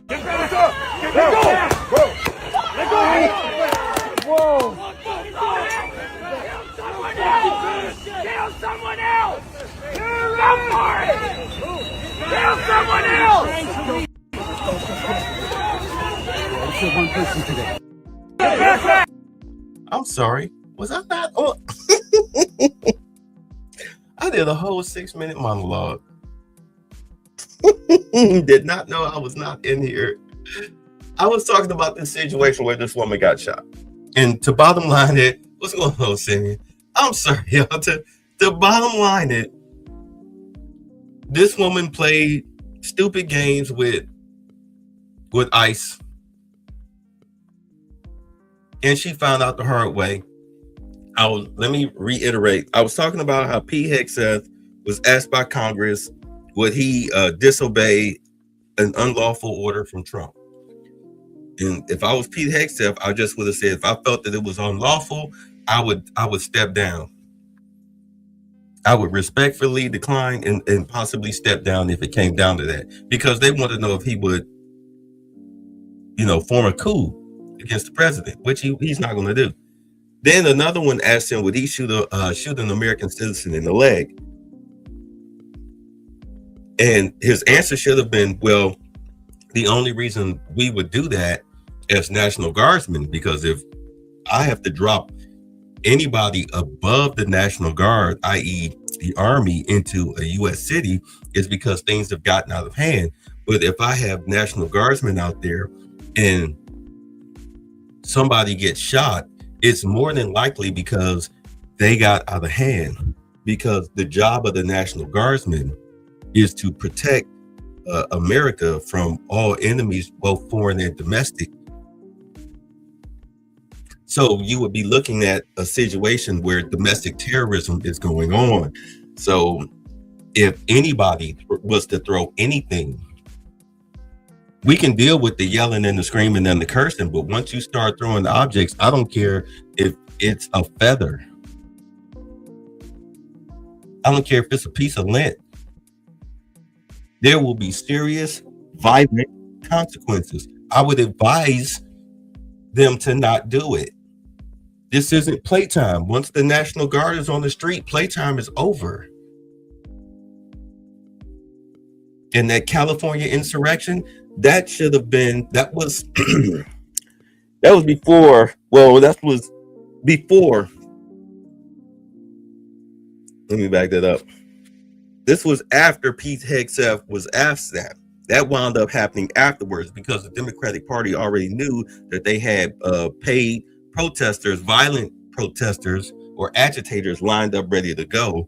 Get up! Let go! Let go! Whoa! Kill someone else! Go for it! Kill someone else! One person today. I'm sorry. Was I not on? I did a whole 6-minute monologue. Did not know I was not in here. I was talking about this situation where this woman got shot. And to bottom line it, what's going on, Cindy? I'm sorry, y'all. To bottom line it, this woman played stupid games with ICE. And she found out the hard way. Let me reiterate. I was talking about how Pete Hegseth was asked by Congress would he disobey an unlawful order from Trump. And if I was Pete Hegseth, I just would have said, if I felt that it was unlawful, I would step down. I would respectfully decline and possibly step down if it came down to that, because they want to know if he would, form a coup against the president, which he's not going to do. Then another one asked him, would he shoot an American citizen in the leg? And his answer should have been, well, the only reason we would do that as National Guardsmen, because if I have to drop anybody above the National Guard, i.e. the Army, into a U.S. city, is because things have gotten out of hand. But if I have National Guardsmen out there and somebody gets shot, it's more than likely because they got out of hand, because the job of the National Guardsmen is to protect America from all enemies, both foreign and domestic. So you would be looking at a situation where domestic terrorism is going on. So if anybody was to throw anything, we can deal with the yelling and the screaming and the cursing, but once you start throwing the objects, I don't care if it's a feather. I don't care if it's a piece of lint. There will be serious, violent consequences. I would advise them to not do it. This isn't playtime. Once the National Guard is on the street, playtime is over. And that California insurrection, that was before. Let me back that up. This was after Pete Hegseth was asked that. That wound up happening afterwards, because the Democratic Party already knew that they had paid protesters, violent protesters or agitators lined up ready to go.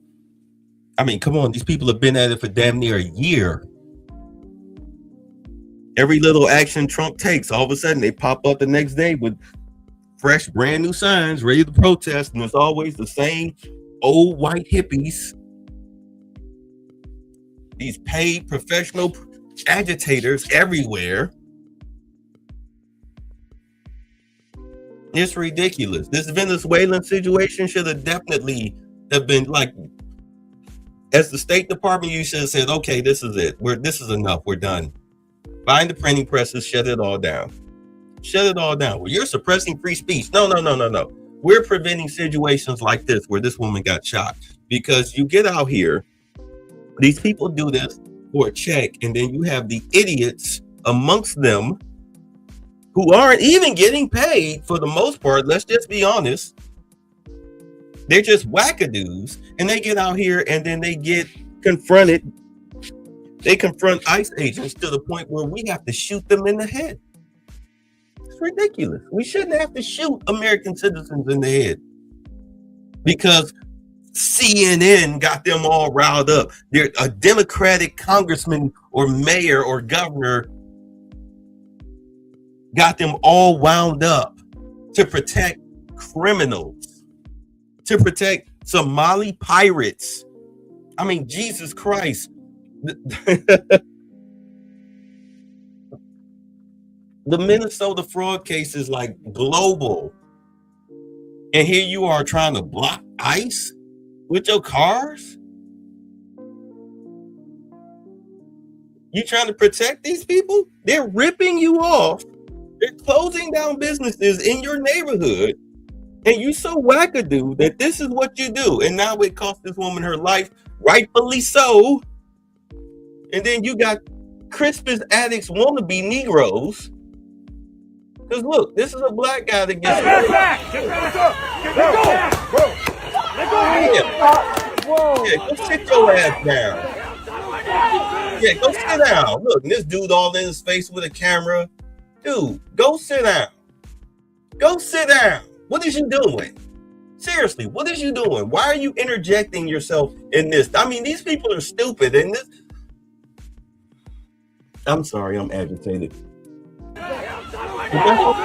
I mean, come on, these people have been at it for damn near a year. Every little action Trump takes, all of a sudden they pop up the next day with fresh, brand new signs ready to protest. And it's always the same old white hippies. These paid professional agitators everywhere. It's ridiculous. This Venezuelan situation should have definitely have been like, as the State Department, you should have said, okay, this is it. This is enough. We're done. Find the printing presses, shut it all down. Shut it all down. Well, you're suppressing free speech. No. We're preventing situations like this where this woman got shot, because you get out here, these people do this for a check, and then you have the idiots amongst them who aren't even getting paid for the most part. Let's just be honest. They're just wackadoos, and they get out here and then they get confronted. They confront ICE agents to the point where we have to shoot them in the head. It's ridiculous. We shouldn't have to shoot American citizens in the head because CNN got them all riled up. They're a Democratic congressman or mayor or governor got them all wound up to protect criminals, to protect Somali pirates. I mean, Jesus Christ. The Minnesota fraud case is like global. And here you are trying to block ICE with your cars? You trying to protect these people? They're ripping you off. They're closing down businesses in your neighborhood. And you so wackadoo that this is what you do. And now it cost this woman her life, rightfully so. And then you got Crispus addicts wannabe Negroes. Because look, this is a black guy that gets Get back! Get back! Let go! Yeah, go sit your ass down. Yeah, go sit down. Look, and this dude all in his face with a camera. Dude, go sit down. Go sit down. What is you doing? Seriously, what is you doing? Why are you interjecting yourself in this? I mean, these people are stupid. And this. I'm sorry, I'm agitated. Kill someone else!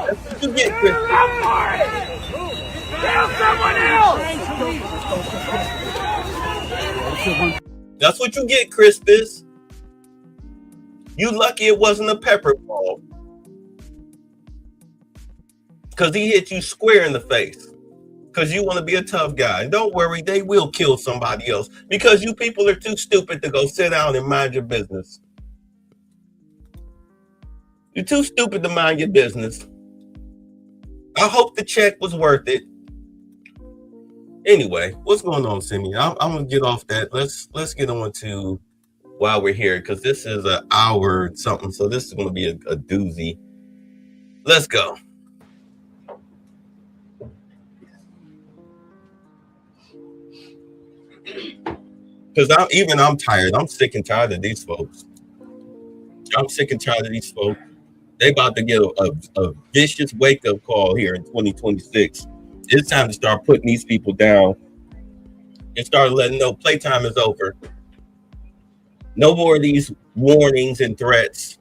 That's what you get, Chris. Kill someone else! That's what you get, Crispus. You lucky it wasn't a pepper ball. Because he hit you square in the face. Because you want to be a tough guy. And don't worry, they will kill somebody else. Because you people are too stupid to go sit down and mind your business. You're too stupid to mind your business. I hope the check was worth it. Anyway, what's going on, Simi? I'm gonna get off that. Let's get on to while we're here, because this is an hour something, so this is gonna be a doozy. Let's go. Because I'm tired. I'm sick and tired of these folks. I'm sick and tired of these folks. They about to get a vicious wake-up call here in 2026. It's time to start putting these people down and start letting them know playtime is over. No more of these warnings and threats.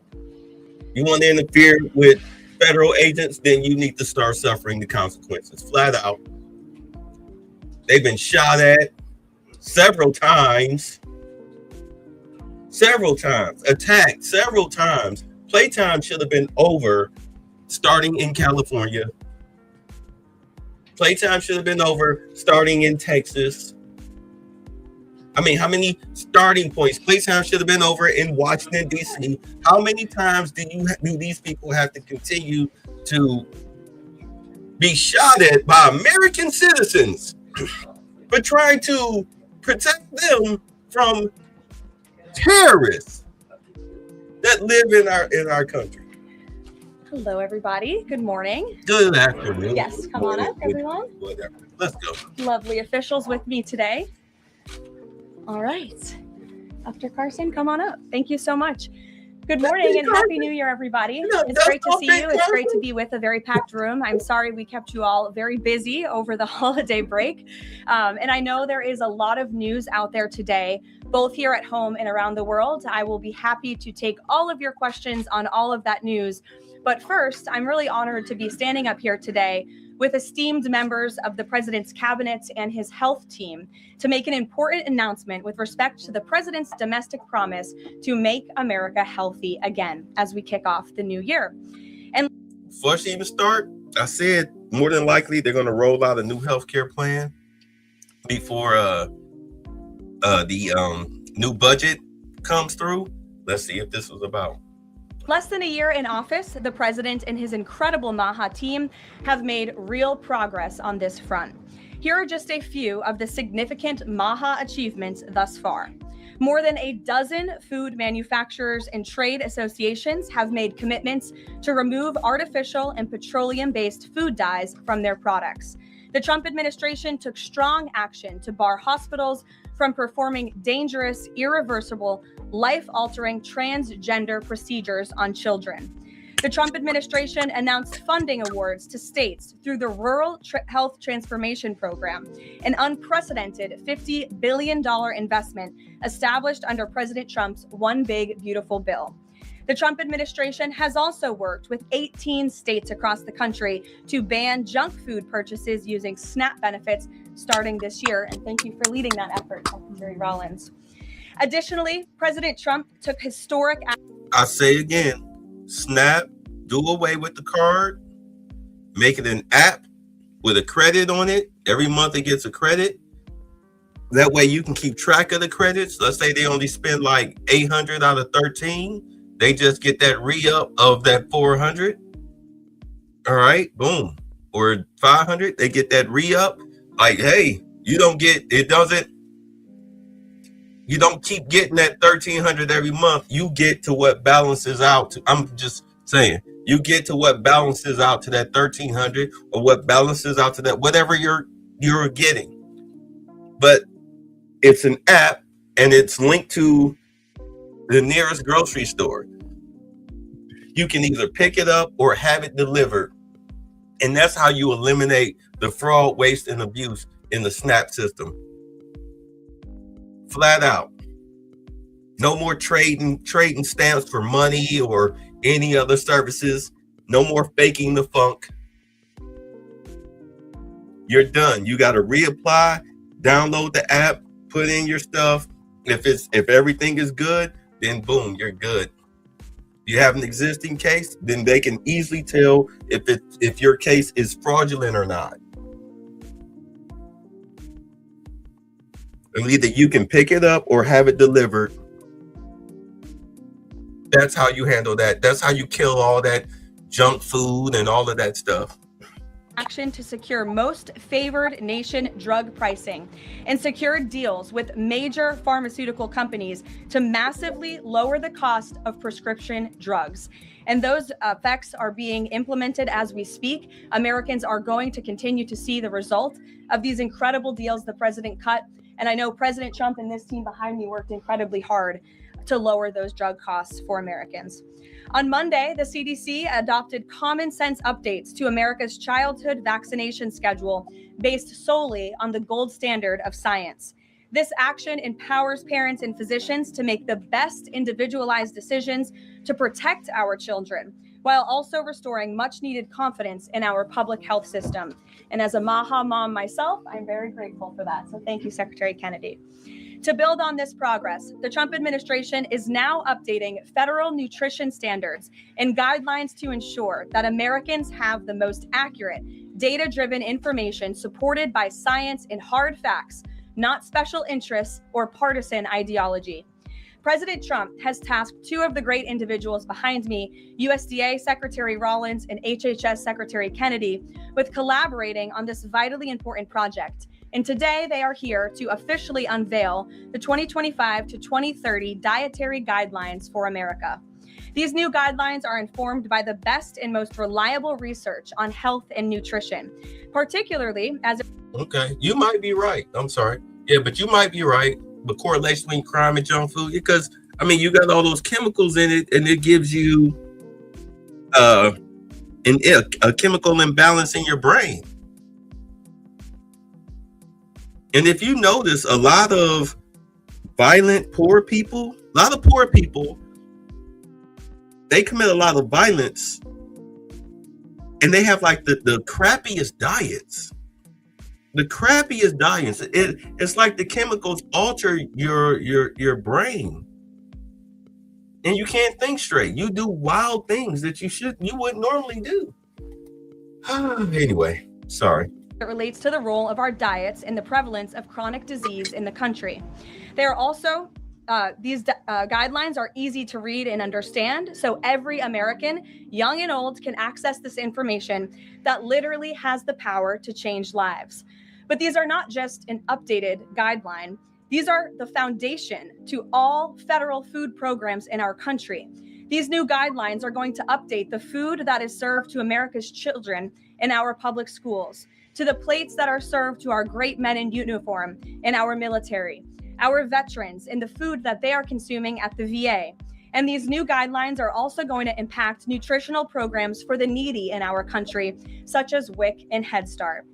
You want to interfere with federal agents, then you need to start suffering the consequences. Flat out. They've been shot at several times, attacked several times. Playtime should have been over starting in California. Playtime should have been over starting in Texas. I mean, how many starting points? Playtime should have been over in Washington, D.C. How many times do these people have to continue to be shot at by American citizens for trying to protect them from terrorists that live in our country? Hello, everybody. Good morning. Good afternoon. Yes, come on up, everyone. Whatever. Let's go. Lovely officials with me today. All right. Dr. Carson, come on up. Thank you so much. Good morning and Happy New Year, everybody. It's great to see you. It's great to be with a very packed room. I'm sorry we kept you all very busy over the holiday break. And I know there is a lot of news out there today, both here at home and around the world. I will be happy to take all of your questions on all of that news. But first, I'm really honored to be standing up here today with esteemed members of the president's cabinet and his health team to make an important announcement with respect to the president's domestic promise to make America healthy again as we kick off the new year. And before she even start, I said more than likely they're going to roll out a new healthcare plan before the new budget comes through. Let's see if this was about. Less than a year in office, the president and his incredible MAHA team have made real progress on this front. Here are just a few of the significant MAHA achievements thus far. More than a dozen food manufacturers and trade associations have made commitments to remove artificial and petroleum-based food dyes from their products. The Trump administration took strong action to bar hospitals from performing dangerous, irreversible, life-altering transgender procedures on children. The Trump administration announced funding awards to states through the Rural Health Transformation Program, an unprecedented $50 billion investment established under President Trump's One Big Beautiful Bill. The Trump administration has also worked with 18 states across the country to ban junk food purchases using SNAP benefits starting this year. And thank you for leading that effort, Secretary Rollins. Additionally, President Trump took historic action. I say again, SNAP, do away with the card, make it an app with a credit on it. Every month it gets a credit. That way you can keep track of the credits. Let's say they only spend like 800 out of 13. They just get that re-up of that 400. All right, boom. Or 500, they get that re-up. Like, hey, you don't keep getting that 1,300 every month. You get to what balances out to, I'm just saying, you get to what balances out to that 1,300 or what balances out to that, whatever you're getting. But it's an app and it's linked to the nearest grocery store. You can either pick it up or have it delivered. And that's how you eliminate the fraud, waste, and abuse in the SNAP system. Flat out. No more trading stamps for money or any other services. No more faking the funk. You're done. You got to reapply, download the app, put in your stuff. If everything is good, then boom, you're good. You have an existing case, then they can easily tell if your case is fraudulent or not. And either you can pick it up or have it delivered. That's how you handle that. That's how you kill all that junk food and all of that stuff. Action to secure most favored nation drug pricing and secured deals with major pharmaceutical companies to massively lower the cost of prescription drugs. And those effects are being implemented as we speak. Americans are going to continue to see the result of these incredible deals the president cut. And I know President Trump and this team behind me worked incredibly hard to lower those drug costs for Americans. On Monday, the CDC adopted common sense updates to America's childhood vaccination schedule based solely on the gold standard of science. This action empowers parents and physicians to make the best individualized decisions to protect our children, while also restoring much needed confidence in our public health system. And as a MAHA mom myself, I'm very grateful for that. So thank you, Secretary Kennedy. To build on this progress, the Trump administration is now updating federal nutrition standards and guidelines to ensure that Americans have the most accurate, data-driven information supported by science and hard facts, not special interests or partisan ideology. President Trump has tasked two of the great individuals behind me, USDA Secretary Rollins and HHS Secretary Kennedy, with collaborating on this vitally important project. And today they are here to officially unveil the 2025 to 2030 dietary guidelines for America. These new guidelines are informed by the best and most reliable research on health and nutrition, particularly as... Okay, you might be right. I'm sorry. Yeah, but you might be right. The correlation between crime and junk food, because I mean, you got all those chemicals in it, and it gives you a chemical imbalance in your brain. And if you notice, a lot of poor people, they commit a lot of violence, and they have like the crappiest diets. The crappiest diets. It's like the chemicals alter your brain, and you can't think straight. You do wild things that you wouldn't normally do. Anyway, sorry. It relates to the role of our diets in the prevalence of chronic disease in the country. They are also, these guidelines are easy to read and understand, so every American, young and old, can access this information that literally has the power to change lives. But these are not just an updated guideline. These are the foundation to all federal food programs in our country. These new guidelines are going to update the food that is served to America's children in our public schools, to the plates that are served to our great men in uniform in our military, our veterans, and the food that they are consuming at the VA. And these new guidelines are also going to impact nutritional programs for the needy in our country, such as WIC and Head Start.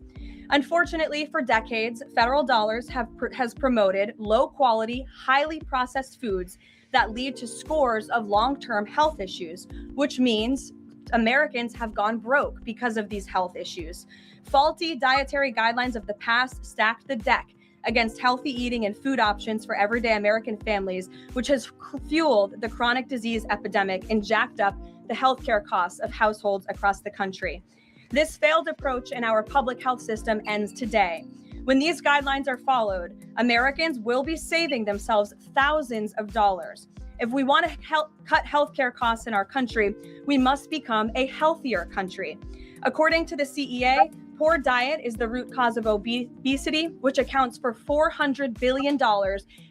Unfortunately, for decades, federal dollars has promoted low-quality, highly processed foods that lead to scores of long-term health issues, which means Americans have gone broke because of these health issues. Faulty dietary guidelines of the past stacked the deck against healthy eating and food options for everyday American families, which has fueled the chronic disease epidemic and jacked up the healthcare costs of households across the country. This failed approach in our public health system ends today When these guidelines are followed, Americans will be saving themselves thousands of dollars. If we want to cut healthcare costs in our country, we must become a healthier country. According to the CEA, poor diet is the root cause of obesity, which accounts for $400 billion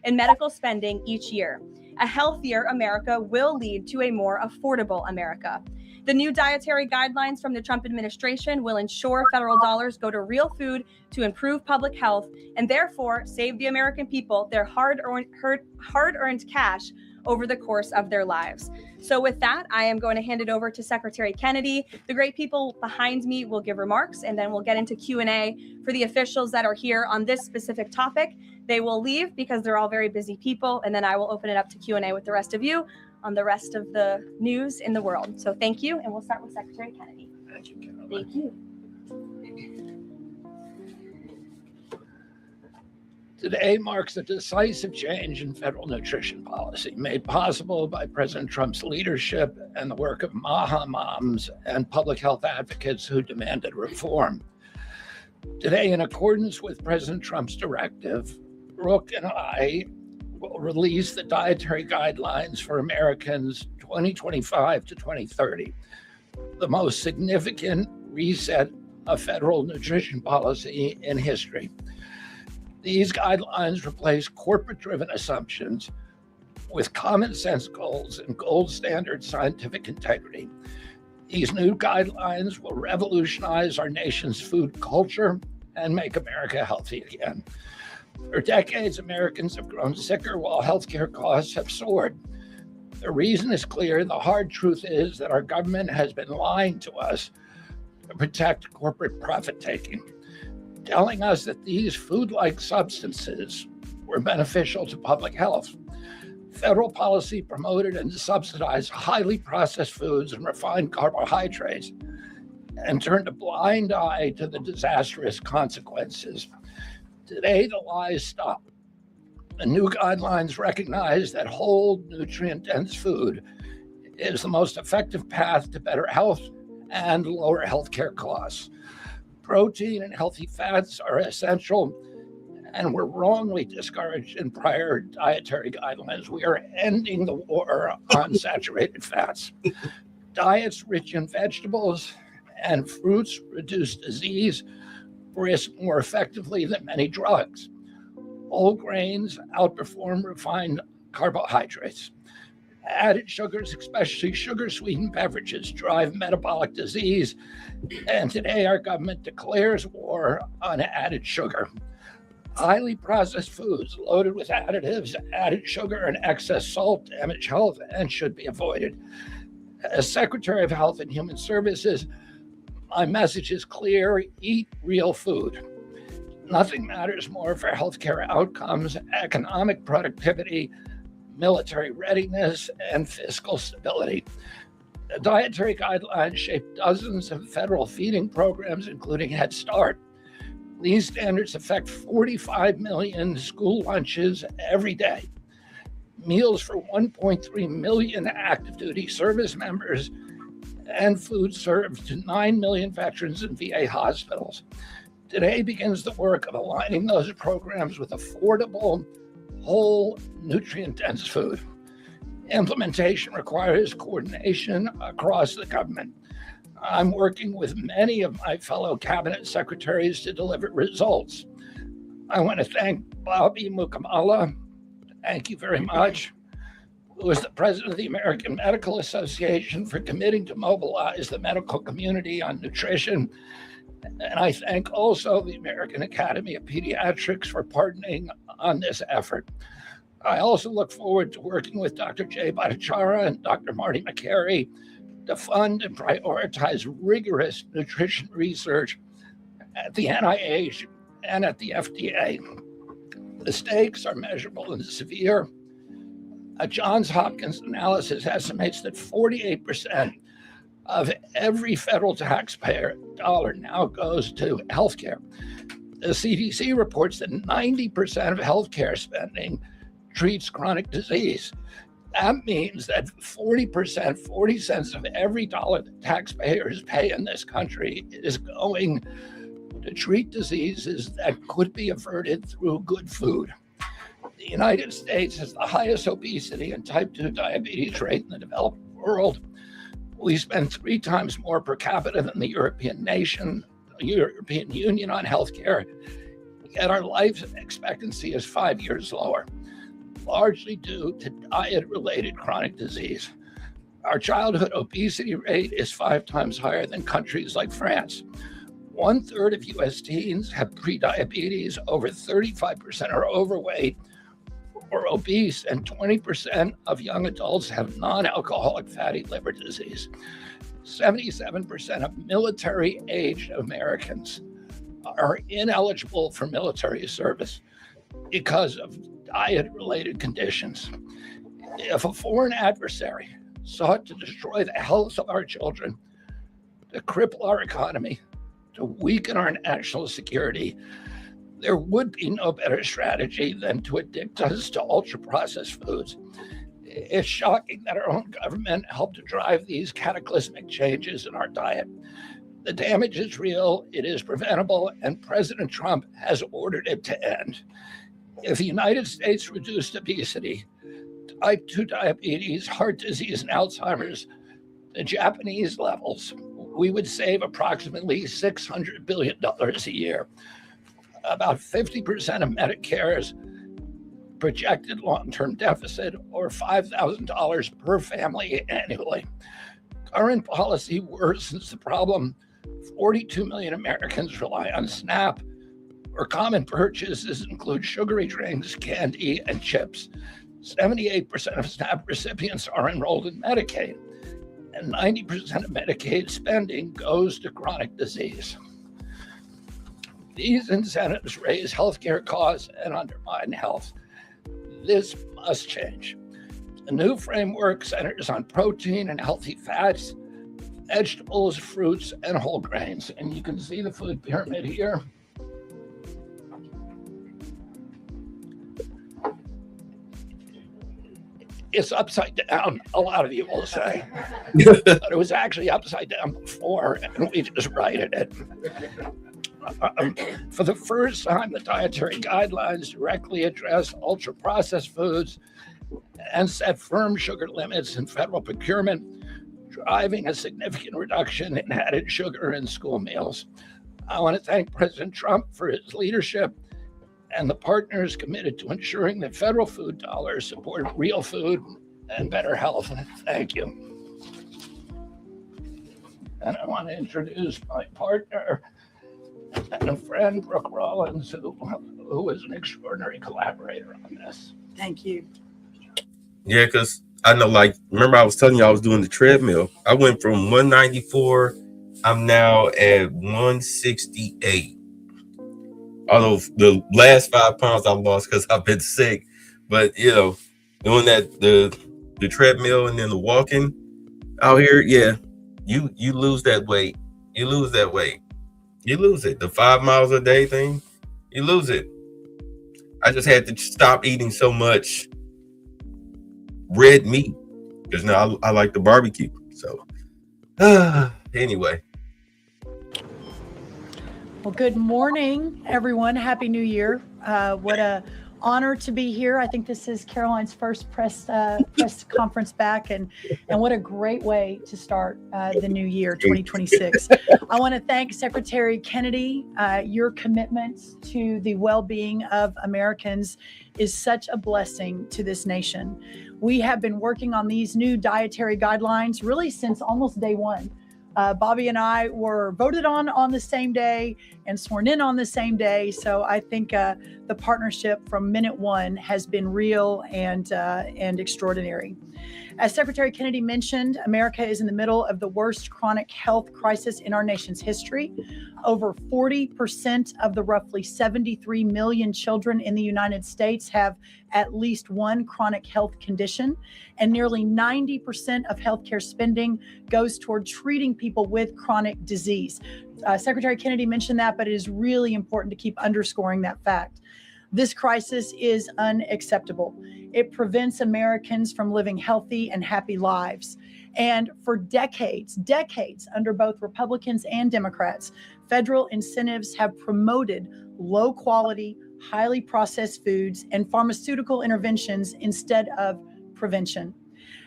in medical spending each year. A healthier America will lead to a more affordable America. The new dietary guidelines from the Trump administration will ensure federal dollars go to real food to improve public health and therefore save the American people their hard-earned cash over the course of their lives. So with that, I am going to hand it over to Secretary Kennedy. The great people behind me will give remarks, and then we'll get into Q&A for the officials that are here on this specific topic. They will leave because they're all very busy people, and then I will open it up to Q&A with the rest of you on the rest of the news in the world. So thank you, and we'll start with Secretary Kennedy. Thank you, Karoline. Thank you. Today marks a decisive change in federal nutrition policy made possible by President Trump's leadership and the work of MAHA moms and public health advocates who demanded reform. Today, in accordance with President Trump's directive, Brooke and I will release the dietary guidelines for Americans 2025 to 2030, the most significant reset of federal nutrition policy in history. These guidelines replace corporate-driven assumptions with common sense goals and gold standard scientific integrity. These new guidelines will revolutionize our nation's food culture and make America healthy again. For decades, Americans have grown sicker while healthcare costs have soared. The reason is clear. The hard truth is that our government has been lying to us to protect corporate profit-taking, telling us that these food-like substances were beneficial to public health. Federal policy promoted and subsidized highly processed foods and refined carbohydrates and turned a blind eye to the disastrous consequences. Today, the lies stop. The new guidelines recognize that whole, nutrient-dense food is the most effective path to better health and lower healthcare costs. Protein and healthy fats are essential and were wrongly discouraged in prior dietary guidelines. We are ending the war on saturated fats. Diets rich in vegetables and fruits reduce disease risk more effectively than many drugs. Whole grains outperform refined carbohydrates. Added sugars, especially sugar-sweetened beverages, drive metabolic disease, and today our government declares war on added sugar. Highly processed foods loaded with additives, added sugar, and excess salt damage health and should be avoided. As Secretary of Health and Human Services, my message is clear: eat real food. Nothing matters more for healthcare outcomes, economic productivity, military readiness, and fiscal stability. The dietary guidelines shape dozens of federal feeding programs, including Head Start. These standards affect 45 million school lunches every day, meals for 1.3 million active duty service members, and food served to 9 million veterans in VA hospitals. Today begins the work of aligning those programs with affordable, whole, nutrient-dense food. Implementation requires coordination across the government. I'm working with many of my fellow cabinet secretaries to deliver results. I want to thank Bobby Mukamala, thank you very much, who is the president of the American Medical Association, for committing to mobilize the medical community on nutrition. And I thank also the American Academy of Pediatrics for partnering on this effort. I also look forward to working with Dr. Jay Bhattacharya and Dr. Marty McCary to fund and prioritize rigorous nutrition research at the NIH and at the FDA. The stakes are measurable and severe. A Johns Hopkins analysis estimates that 48% of every federal taxpayer dollar now goes to healthcare. The CDC reports that 90% of healthcare spending treats chronic disease. That means that 40%, 40 cents of every dollar that taxpayers pay in this country is going to treat diseases that could be averted through good food. The United States has the highest obesity and type 2 diabetes rate in the developed world. We spend 3 times more per capita than the European Union on healthcare, yet our life expectancy is 5 years lower, largely due to diet-related chronic disease. Our childhood obesity rate is 5 times higher than countries like France. 1/3 of U.S. teens have prediabetes, over 35% are overweight or obese, and 20% of young adults have non-alcoholic fatty liver disease. 77% of military-aged Americans are ineligible for military service because of diet-related conditions. If a foreign adversary sought to destroy the health of our children, to cripple our economy, to weaken our national security, there would be no better strategy than to addict us to ultra-processed foods. It's shocking that our own government helped to drive these cataclysmic changes in our diet. The damage is real, it is preventable, and President Trump has ordered it to end. If the United States reduced obesity, type 2 diabetes, heart disease, and Alzheimer's to Japanese levels, we would save approximately $600 billion a year. About 50% of Medicare's projected long-term deficit, or $5,000 per family annually. Current policy worsens the problem. 42 million Americans rely on SNAP, where common purchases include sugary drinks, candy, and chips. 78% of SNAP recipients are enrolled in Medicaid, and 90% of Medicaid spending goes to chronic disease. These incentives raise healthcare costs and undermine health. This must change. The new framework centers on protein and healthy fats, vegetables, fruits, and whole grains. And you can see the food pyramid here. It's upside down, a lot of you will say. But it was actually upside down before, and we just righted it. For the first time, the dietary guidelines directly address ultra-processed foods and set firm sugar limits in federal procurement, driving a significant reduction in added sugar in school meals. I want to thank President Trump for his leadership and the partners committed to ensuring that federal food dollars support real food and better health. Thank you. And I want to introduce my partner and a friend, Brooke Rollins, who was an extraordinary collaborator on this. Thank you. Yeah, because I know, like, remember I was telling you I was doing the treadmill. I went from 194, I'm now at 168. Although the last 5 pounds I lost because I've been sick. But, you know, doing that, the treadmill and then the walking out here, yeah, you lose that weight. You lose that weight. You lose it. The 5 miles a day thing, you lose it. I just had to stop eating so much red meat because now I like the barbecue. So anyway. Well, good morning, everyone. Happy New Year. What a honor to be here. I think this is Karoline's first press conference back, and what a great way to start the new year, 2026. I want to thank Secretary Kennedy. Your commitment to the well-being of Americans is such a blessing to this nation. We have been working on these new dietary guidelines really since almost day one. Bobby and I were voted on the same day and sworn in on the same day. So I think the partnership from minute one has been real and extraordinary. As Secretary Kennedy mentioned, America is in the middle of the worst chronic health crisis in our nation's history. Over 40% of the roughly 73 million children in the United States have at least one chronic health condition, and nearly 90% of healthcare spending goes toward treating people with chronic disease. Secretary Kennedy mentioned that, but it is really important to keep underscoring that fact. This crisis is unacceptable. It prevents Americans from living healthy and happy lives. And for decades under both Republicans and Democrats, federal incentives have promoted low quality, highly processed foods and pharmaceutical interventions instead of prevention.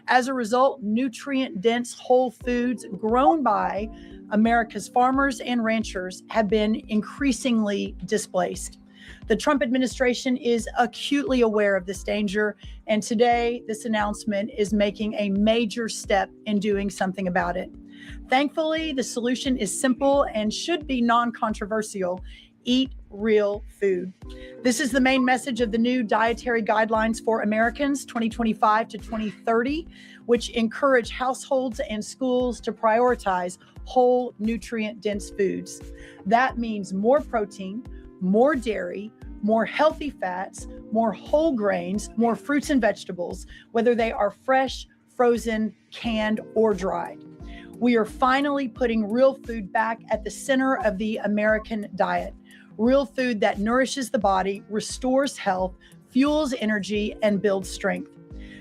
As a result, nutrient-dense whole foods grown by America's farmers and ranchers have been increasingly displaced. The Trump administration is acutely aware of this danger, and today this announcement is making a major step in doing something about it. Thankfully, the solution is simple and should be non-controversial. Eat real food. This is the main message of the new Dietary Guidelines for Americans 2025 to 2030, which encourage households and schools to prioritize whole nutrient-dense foods. That means more protein, more dairy, more healthy fats, more whole grains, more fruits and vegetables, whether they are fresh, frozen, canned, or dried. We are finally putting real food back at the center of the American diet. Real food that nourishes the body, restores health, fuels energy, and builds strength.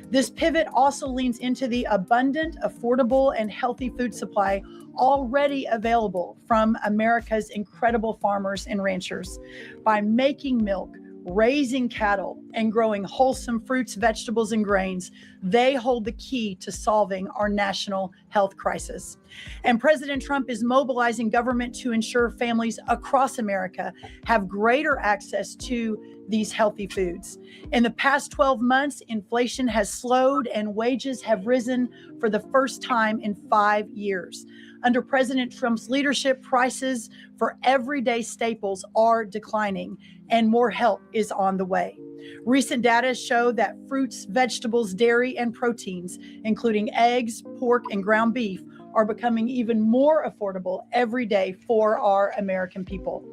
This pivot also leans into the abundant, affordable, and healthy food supply already available from America's incredible farmers and ranchers. By making milk, raising cattle, and growing wholesome fruits, vegetables, and grains, they hold the key to solving our national health crisis. And President Trump is mobilizing government to ensure families across America have greater access to these healthy foods. In the past 12 months, inflation has slowed and wages have risen for the first time in 5 years. Under President Trump's leadership, prices for everyday staples are declining and more help is on the way. Recent data show that fruits, vegetables, dairy, and proteins, including eggs, pork, and ground beef, are becoming even more affordable every day for our American people.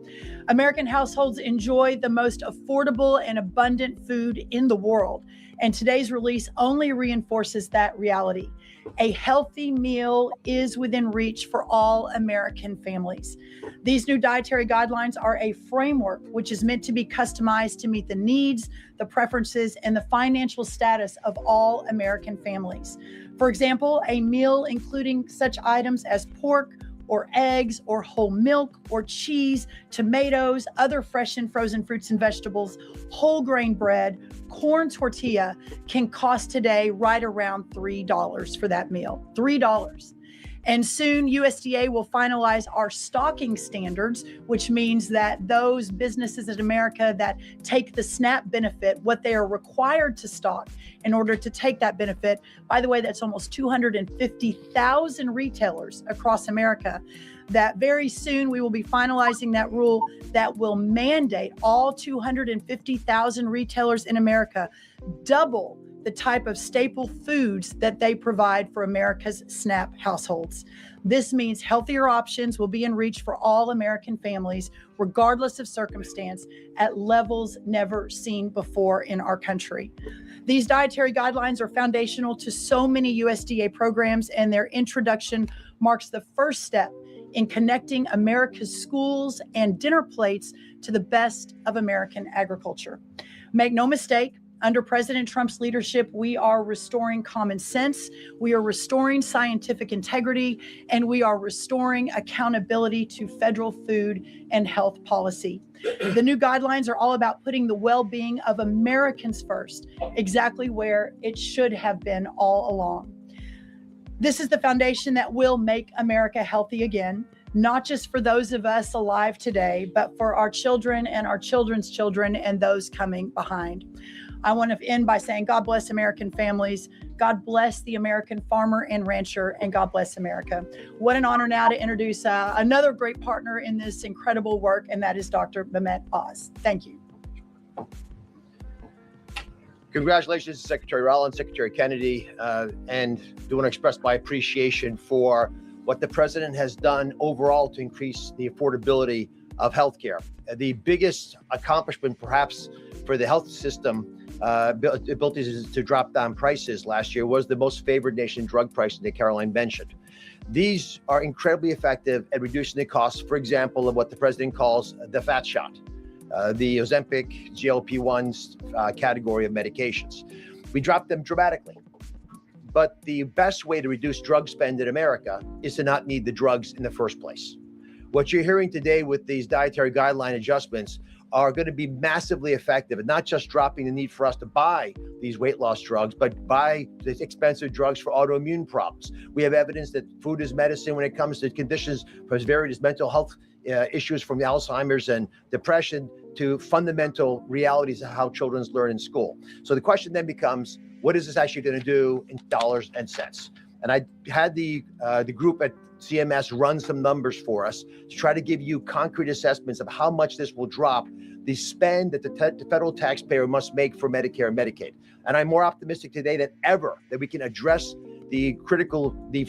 American households enjoy the most affordable and abundant food in the world, and today's release only reinforces that reality. A healthy meal is within reach for all American families. These new dietary guidelines are a framework which is meant to be customized to meet the needs, the preferences, and the financial status of all American families. For example, a meal including such items as pork, or eggs, or whole milk, or cheese, tomatoes, other fresh and frozen fruits and vegetables, whole grain bread, corn tortilla can cost today right around $3 for that meal. $3. And soon USDA will finalize our stocking standards, which means that those businesses in America that take the SNAP benefit, what they are required to stock in order to take that benefit. By the way, that's almost 250,000 retailers across America. That very soon we will be finalizing that rule that will mandate all 250,000 retailers in America double the type of staple foods that they provide for America's SNAP households. This means healthier options will be in reach for all American families, regardless of circumstance, at levels never seen before in our country. These dietary guidelines are foundational to so many USDA programs, and their introduction marks the first step in connecting America's schools and dinner plates to the best of American agriculture. Make no mistake, under President Trump's leadership, we are restoring common sense, we are restoring scientific integrity, and we are restoring accountability to federal food and health policy. The new guidelines are all about putting the well-being of Americans first, exactly where it should have been all along. This is the foundation that will make America healthy again, not just for those of us alive today, but for our children and our children's children and those coming behind. I want to end by saying, God bless American families. God bless the American farmer and rancher, and God bless America. What an honor now to introduce another great partner in this incredible work, and that is Dr. Mehmet Oz. Thank you. Congratulations to Secretary Rollins, Secretary Kennedy, and do want to express my appreciation for what the president has done overall to increase the affordability of healthcare. The biggest accomplishment, perhaps, for the health system, ability to drop down prices last year was the most favored nation drug pricing that Karoline mentioned. These are incredibly effective at reducing the costs, for example, of what the president calls the fat shot, the Ozempic, GLP-1s category of medications. We dropped them dramatically. But the best way to reduce drug spend in America is to not need the drugs in the first place. What you're hearing today with these dietary guideline adjustments are going to be massively effective, and not just dropping the need for us to buy these weight loss drugs, but buy the expensive drugs for autoimmune problems. We have evidence that food is medicine when it comes to conditions from various mental health issues, from Alzheimer's and depression to fundamental realities of how children learn in school. So the question then becomes, what is this actually going to do in dollars and cents? And I had the group at CMS run some numbers for us to try to give you concrete assessments of how much this will drop the spend that the federal taxpayer must make for Medicare and Medicaid. And I'm more optimistic today than ever that we can address the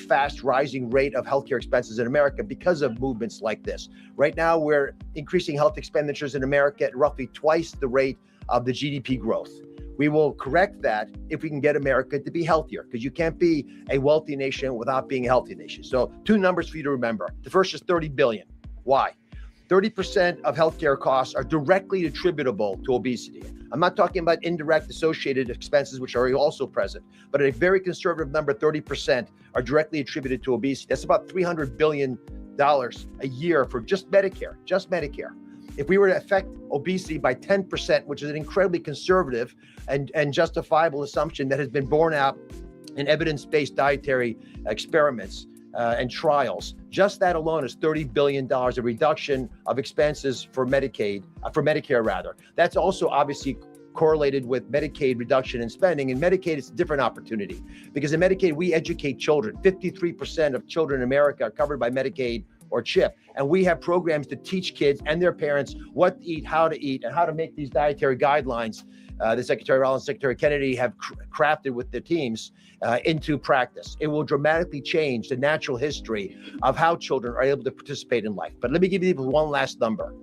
fast rising rate of healthcare expenses in America because of movements like this. Right now, we're increasing health expenditures in America at roughly twice the rate of the GDP growth. We will correct that if we can get America to be healthier, because you can't be a wealthy nation without being a healthy nation. So 2 numbers for you to remember. The first is 30 billion. Why? 30% of healthcare costs are directly attributable to obesity. I'm not talking about indirect associated expenses, which are also present, but a very conservative number, 30%, are directly attributed to obesity. That's about $300 billion a year for just Medicare, If we were to affect obesity by 10%, which is an incredibly conservative and justifiable assumption that has been borne out in evidence-based dietary experiments and trials, just that alone is $30 billion of reduction of expenses for Medicare rather. That's also obviously correlated with Medicaid reduction in spending. In Medicaid, it's a different opportunity because in Medicaid, we educate children. 53% of children in America are covered by Medicaid or CHIP. And we have programs to teach kids and their parents what to eat, and how to make these dietary guidelines that Secretary Rollins and Secretary Kennedy have crafted with their teams into practice. It will dramatically change the natural history of how children are able to participate in life. But let me give you one last number.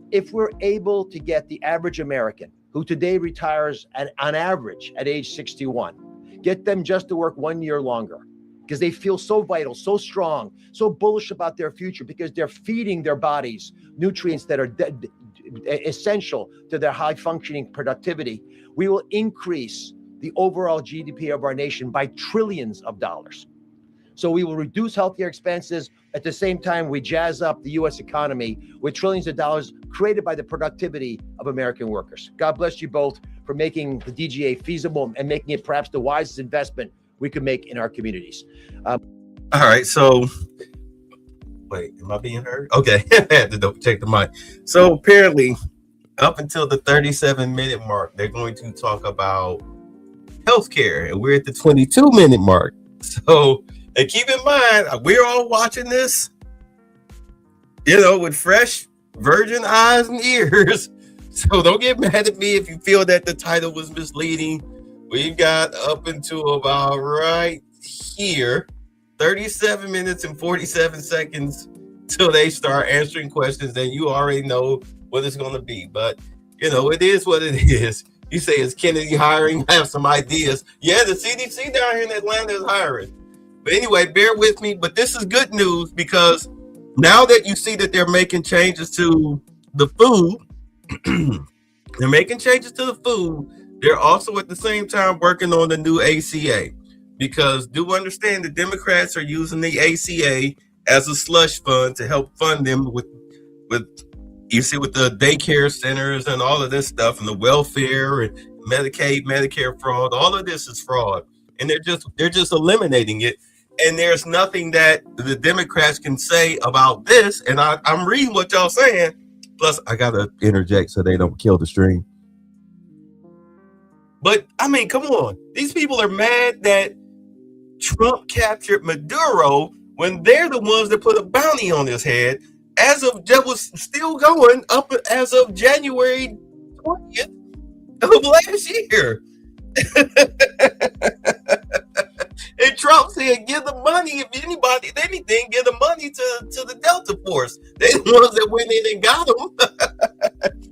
If we're able to get the average American, who today retires on average at age 61, get them just to work 1 year longer, because they feel so vital, so strong, so bullish about their future, because they're feeding their bodies nutrients that are essential to their high functioning productivity, we will increase the overall GDP of our nation by trillions of dollars. So we will reduce healthcare expenses. At the same time, we jazz up the U.S. economy with trillions of dollars created by the productivity of American workers. God bless you both for making the DGA feasible and making it perhaps the wisest investment we could make in our communities. All right, so wait, am I being heard? Okay, I had to check the mic. So apparently, up until the 37-minute mark, they're going to talk about healthcare, and we're at the 22-minute mark. So, and keep in mind, we're all watching this, with fresh virgin eyes and ears. So don't get mad at me if you feel that the title was misleading. We've got up until about right here, 37 minutes and 47 seconds till they start answering questions. Then you already know what it's going to be. But, it is what it is. You say, is Kennedy hiring? I have some ideas. Yeah, the CDC down here in Atlanta is hiring. But anyway, bear with me. But this is good news, because now that you see that they're making changes to the food, they're also at the same time working on the new ACA, because do understand the Democrats are using the ACA as a slush fund to help fund them with the daycare centers and all of this stuff, and the welfare and Medicaid, Medicare fraud. All of this is fraud, and they're just eliminating it. And there's nothing that the Democrats can say about this. And I'm reading what y'all saying. Plus, I gotta interject so they don't kill the stream. But I mean, come on. These people are mad that Trump captured Maduro when they're the ones that put a bounty on his head that was still going up as of January 20th of last year. And Trump said, give the money, if anything, give the money to the Delta Force. They the ones that went in and got them.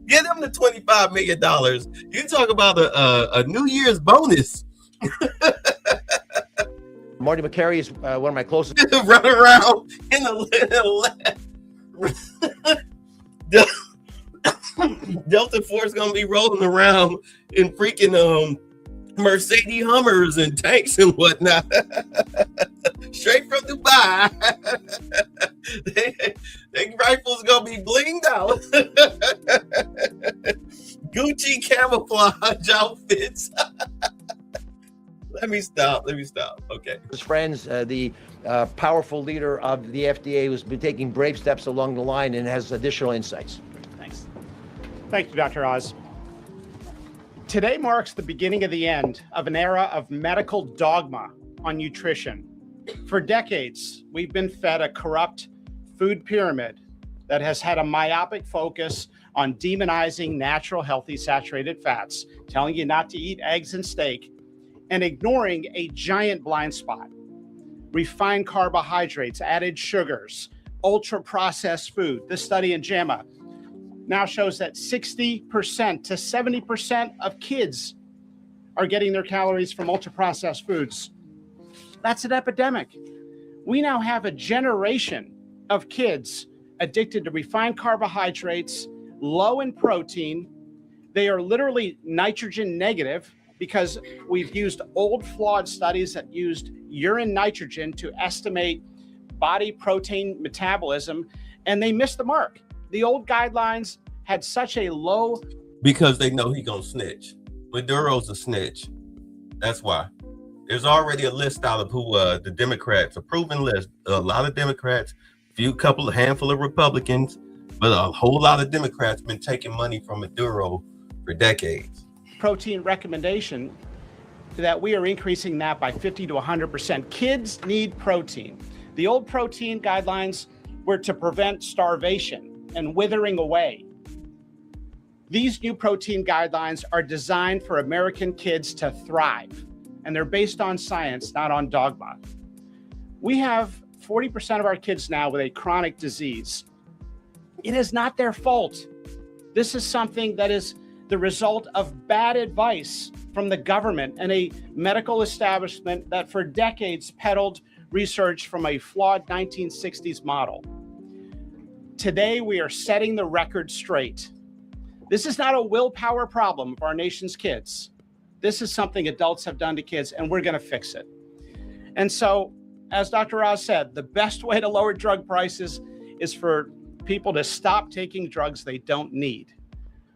Give them the $25 million. You talk about a New Year's bonus. Marty McCary is one of my closest. Run around in the Delta Force gonna be rolling around in freaking Mercedes Hummers and tanks and whatnot. Straight from Dubai. They rifles gonna be blinged out. Gucci camouflage outfits. Let me stop. Okay. His friends, the powerful leader of the FDA, who's been taking brave steps along the line and has additional insights. Thanks. Thank you, Dr. Oz. Today marks the beginning of the end of an era of medical dogma on nutrition. For decades, we've been fed a corrupt food pyramid that has had a myopic focus on demonizing natural, healthy, saturated fats, telling you not to eat eggs and steak, and ignoring a giant blind spot. Refined carbohydrates, added sugars, ultra-processed food. This study in JAMA now shows that 60% to 70% of kids are getting their calories from ultra-processed foods. That's an epidemic. We now have a generation of kids addicted to refined carbohydrates, low in protein. They are literally nitrogen negative because we've used old flawed studies that used urine nitrogen to estimate body protein metabolism, and they missed the mark. The old guidelines had such a low... Because they know he gonna snitch. Maduro's a snitch. That's why. There's already a list out of who the Democrats, a proven list. A lot of Democrats, a handful of Republicans, but a whole lot of Democrats been taking money from Maduro for decades. Protein recommendation that we are increasing that by 50 to 100%. Kids need protein. The old protein guidelines were to prevent starvation and withering away. These new protein guidelines are designed for American kids to thrive, and they're based on science, not on dogma. We have 40% of our kids now with a chronic disease. It is not their fault. This is something that is the result of bad advice from the government and a medical establishment that for decades peddled research from a flawed 1960s model. Today, we are setting the record straight. This is not a willpower problem of our nation's kids. This is something adults have done to kids, and we're going to fix it. And so, as Dr. Oz said, the best way to lower drug prices is for people to stop taking drugs they don't need.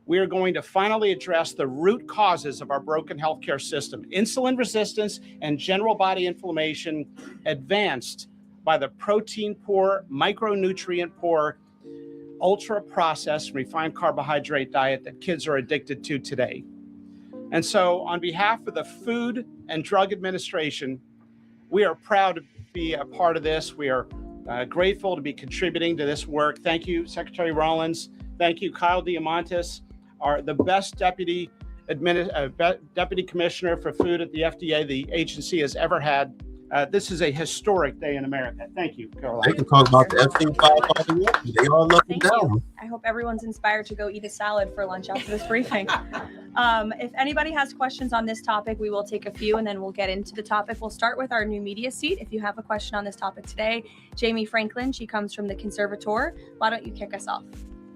We are going to finally address the root causes of our broken healthcare system: insulin resistance and general body inflammation, advanced by the protein-poor, micronutrient-poor, ultra-processed, refined carbohydrate diet that kids are addicted to today. And so, on behalf of the Food and Drug Administration, we are proud to be a part of this. We are grateful to be contributing to this work. Thank you, Secretary Rollins. Thank you, Kyle Diamantis, the best deputy commissioner for food at the FDA the agency has ever had. This is a historic day in America. Thank you, Karoline. They can talk about the FC 551. They all up and Thank down. you. I hope everyone's inspired to go eat a salad for lunch after this briefing. If anybody has questions on this topic, we will take a few and then we'll get into the topic. We'll start with our new media seat. If you have a question on this topic today, Jamie Franklin, she comes from the Conservator. Why don't you kick us off?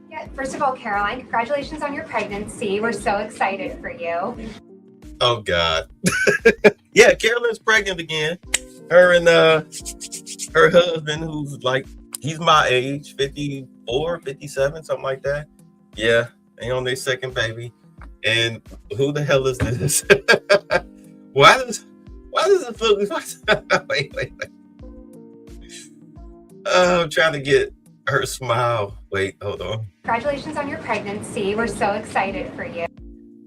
Yeah, first of all, Caroline, congratulations on your pregnancy. We're so excited for you. Oh, God. Yeah, Caroline's pregnant again. Her and her husband, who's like, he's my age, 54, 57, something like that. Yeah, they on their second baby. And who the hell is this? Why does it look? Wait. Oh, I'm trying to get her smile. Wait, hold on. Congratulations on your pregnancy. We're so excited for you.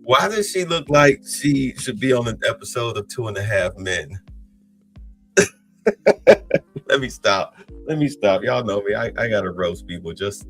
Why does she look like she should be on an episode of 2.5 Men? Let me stop. Y'all know me. I gotta roast people just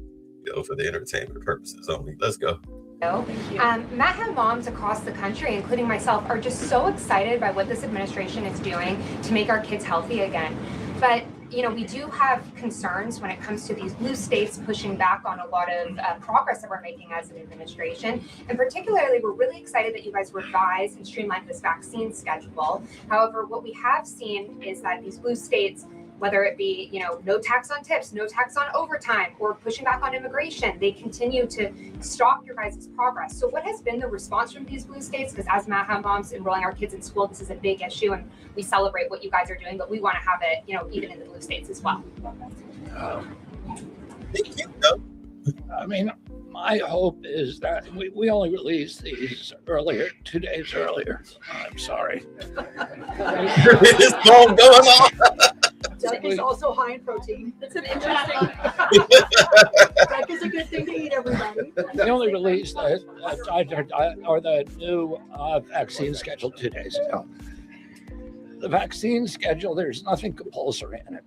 for the entertainment purposes only. Let's go. MAHA moms across the country, including myself, are just so excited by what this administration is doing to make our kids healthy again. But we do have concerns when it comes to these blue states pushing back on a lot of progress that we're making as an administration. And particularly, we're really excited that you guys revised and streamlined this vaccine schedule. However, what we have seen is that these blue states whether it be, no tax on tips, no tax on overtime, or pushing back on immigration. They continue to stop your guys' progress. So what has been the response from these blue states? Because as MAHA moms enrolling our kids in school, this is a big issue, and we celebrate what you guys are doing, but we want to have it, even in the blue states as well. I mean, my hope is that we only released these earlier, 2 days earlier. I'm sorry. It's all going on. Duck is also high in protein. It's an interesting. Duck is a good thing to eat, everybody. We only released the new vaccine schedule 2 days ago. The vaccine schedule, there's nothing compulsory in it.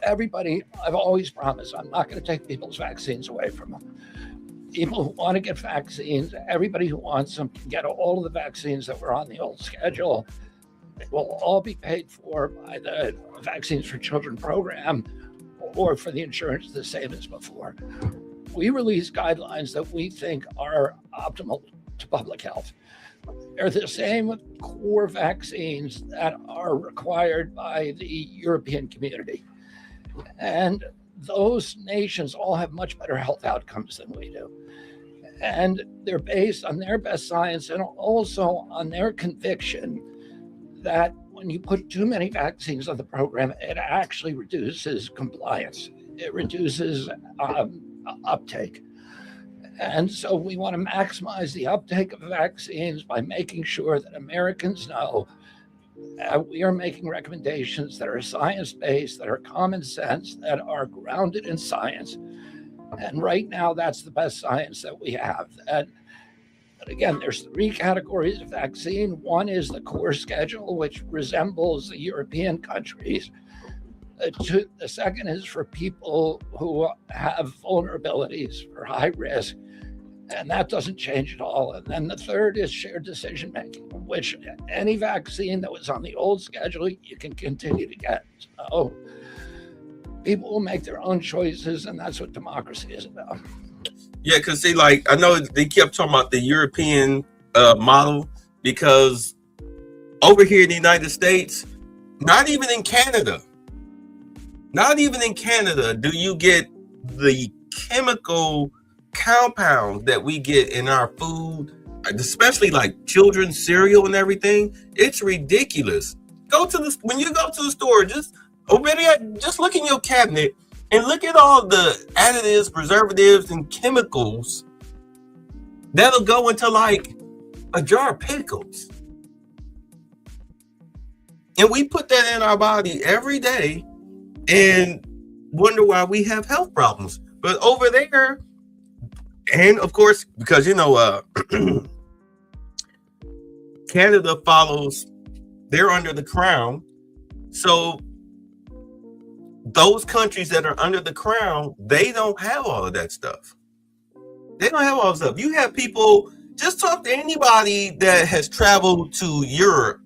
Everybody, I've always promised, I'm not going to take people's vaccines away from them. People who want to get vaccines, everybody who wants them can get all of the vaccines that were on the old schedule. They will all be paid for by the Vaccines for Children program or for the insurance the same as before. We release guidelines that we think are optimal to public health. They're the same with core vaccines that are required by the European community. And those nations all have much better health outcomes than we do. And they're based on their best science and also on their conviction that when you put too many vaccines on the program, it actually reduces compliance. It reduces uptake. And so we want to maximize the uptake of vaccines by making sure that Americans know we are making recommendations that are science-based, that are common sense, that are grounded in science. And right now, that's the best science that we have. And again, there's 3 categories of vaccine. One is the core schedule, which resembles the European countries. The second is for people who have vulnerabilities or high risk, and that doesn't change at all. And then the third is shared decision making, which any vaccine that was on the old schedule, you can continue to get. So people will make their own choices, and that's what democracy is about. Yeah, because see, like, I know they kept talking about the European model, because over here in the United States, not even in Canada do you get the chemical compounds that we get in our food, especially like children's cereal and everything. It's ridiculous. When you go to the store, just look in your cabinet and look at all the additives, preservatives, and chemicals that'll go into like a jar of pickles. And we put that in our body every day and wonder why we have health problems. But over there, and of course, because Canada follows, they're under the crown. So those countries that are under the crown, they don't have all of that stuff. They don't have all of that stuff. You have people, just talk to anybody that has traveled to Europe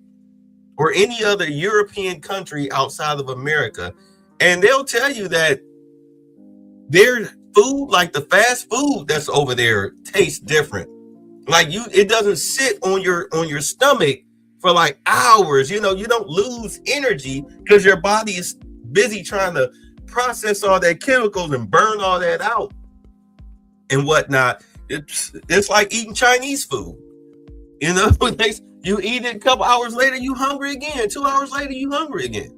or any other European country outside of America, and they'll tell you that their food, like the fast food that's over there, tastes different. Like it doesn't sit on your stomach for like hours. You don't lose energy because your body is busy trying to process all that chemicals and burn all that out and whatnot. It's like eating Chinese food. You eat it, a couple hours later, you hungry again. 2 hours later, you hungry again.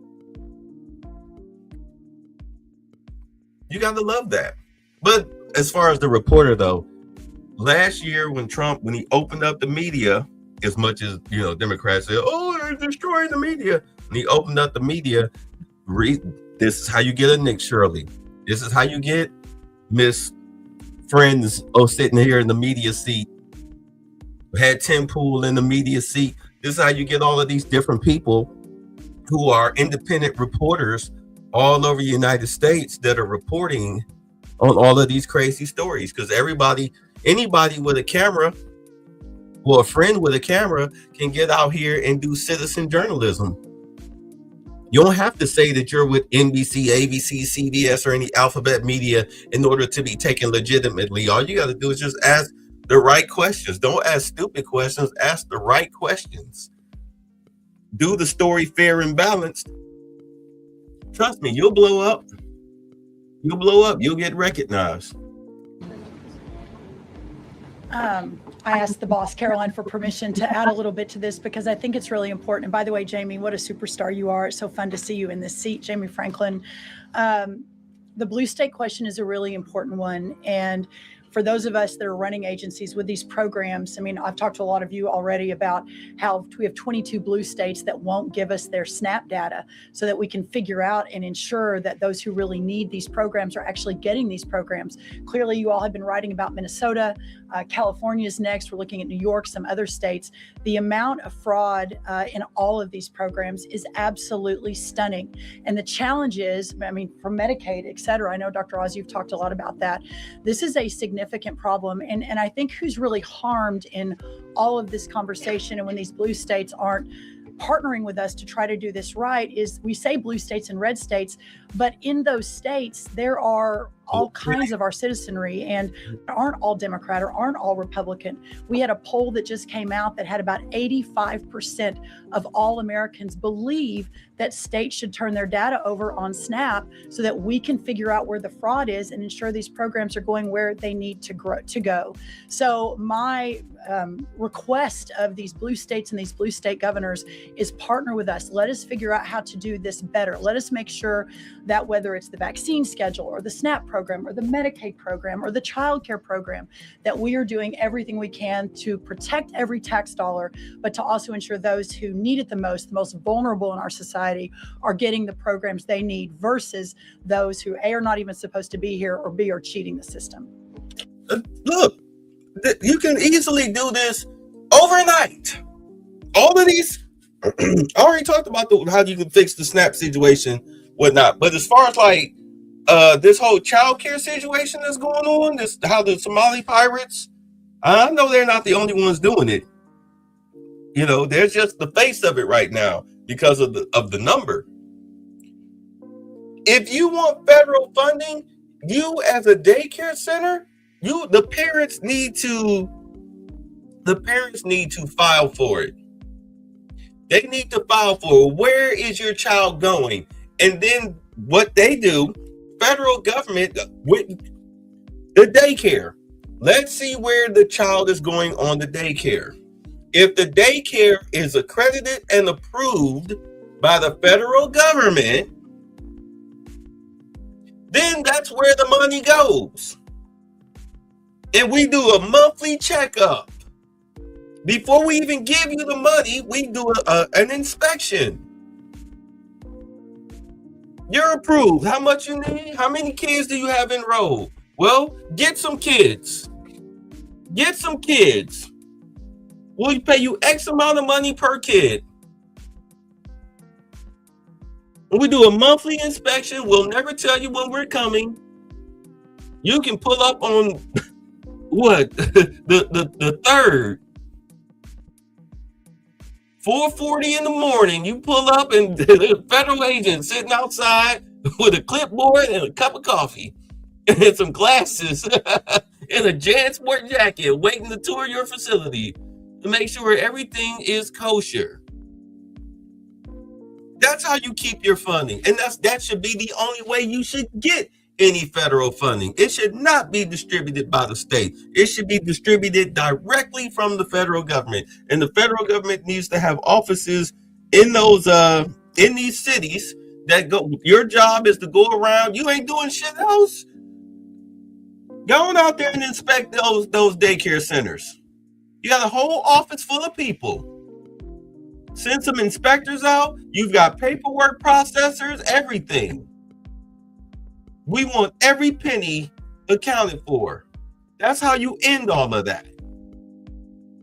You got to love that. But as far as the reporter, though, last year when he opened up the media, as much as, Democrats say, oh, they're destroying the media. When he opened up the media, this is how you get a Nick Shirley. This is how you get Miss Friends sitting here in the media seat. We had Tim Pool in the media seat. This is how you get all of these different people who are independent reporters all over the United States that are reporting on all of these crazy stories. Because anybody with a camera, a friend with a camera, can get out here and do citizen journalism. You don't have to say that you're with NBC, ABC, CBS, or any alphabet media in order to be taken legitimately. All you got to do is just ask the right questions. Don't ask stupid questions. Ask the right questions. Do the story fair and balanced trust me, you'll blow up. You'll blow up. You'll get recognized. I asked the boss, Caroline, for permission to add a little bit to this because I think it's really important. And by the way, Jamie, what a superstar you are. It's so fun to see you in this seat, Jamie Franklin. The blue state question is a really important one. And for those of us that are running agencies with these programs, I mean, I've talked to a lot of you already about how we have 22 blue states that won't give us their SNAP data so that we can figure out and ensure that those who really need these programs are actually getting these programs. Clearly, you all have been writing about Minnesota. California is next. We're looking at New York, some other states. The amount of fraud in all of these programs is absolutely stunning. And the challenge is, I mean, for Medicaid, et cetera, I know, Dr. Oz, you've talked a lot about that. This is a significant problem. And I think who's really harmed in all of this conversation and when these blue states aren't partnering with us to try to do this right is we say blue states and red states, but in those states, there are all kinds of our citizenry and aren't all Democrat or aren't all Republican. We had a poll that just came out that had about 85% of all Americans believe that states should turn their data over on SNAP so that we can figure out where the fraud is and ensure these programs are going where they need to go. So my request of these blue states and these blue state governors is partner with us. Let us figure out how to do this better. Let us make sure that whether it's the vaccine schedule or the SNAP program or the Medicaid program or the child care program, that we are doing everything we can to protect every tax dollar, but to also ensure those who need it the most vulnerable in our society are getting the programs they need versus those who A, are not even supposed to be here, or B, are cheating the system. Look, you can easily do this overnight. All of these, I already talked about how you can fix the SNAP situation, whatnot. But as far as like this whole child care situation that's going on, how the Somali pirates, I know they're not the only ones doing it. You know, they're just the face of it right now because of the number. If you want federal funding, you as a daycare center, the parents need to file for it. They need to file for where is your child going, and then what they do, federal government with the daycare. Let's see where the child is going on the daycare. If the daycare is accredited and approved by the federal government, then that's where the money goes. And we do a monthly checkup. Before we even give you the money, we do an inspection. You're approved. How much you need? How many kids do you have enrolled? Well, get some kids. Get some kids. We'll pay you X amount of money per kid. When we do a monthly inspection, we'll never tell you when we're coming. You can pull up on what? the 3rd. 4:40 in the morning, you pull up and the federal agent sitting outside with a clipboard and a cup of coffee and some glasses and a JanSport jacket waiting to tour your facility to make sure everything is kosher. That's how you keep your funding. And that should be the only way you should get any federal funding. It should not be distributed by the state. It should be distributed directly from the federal government. And the federal government needs to have offices in those in these cities that go. Your job is to go around. You ain't doing shit else. Go on out there and inspect those daycare centers. You got a whole office full of people. Send some inspectors out. You've got paperwork processors, everything. We want every penny accounted for. That's how you end all of that.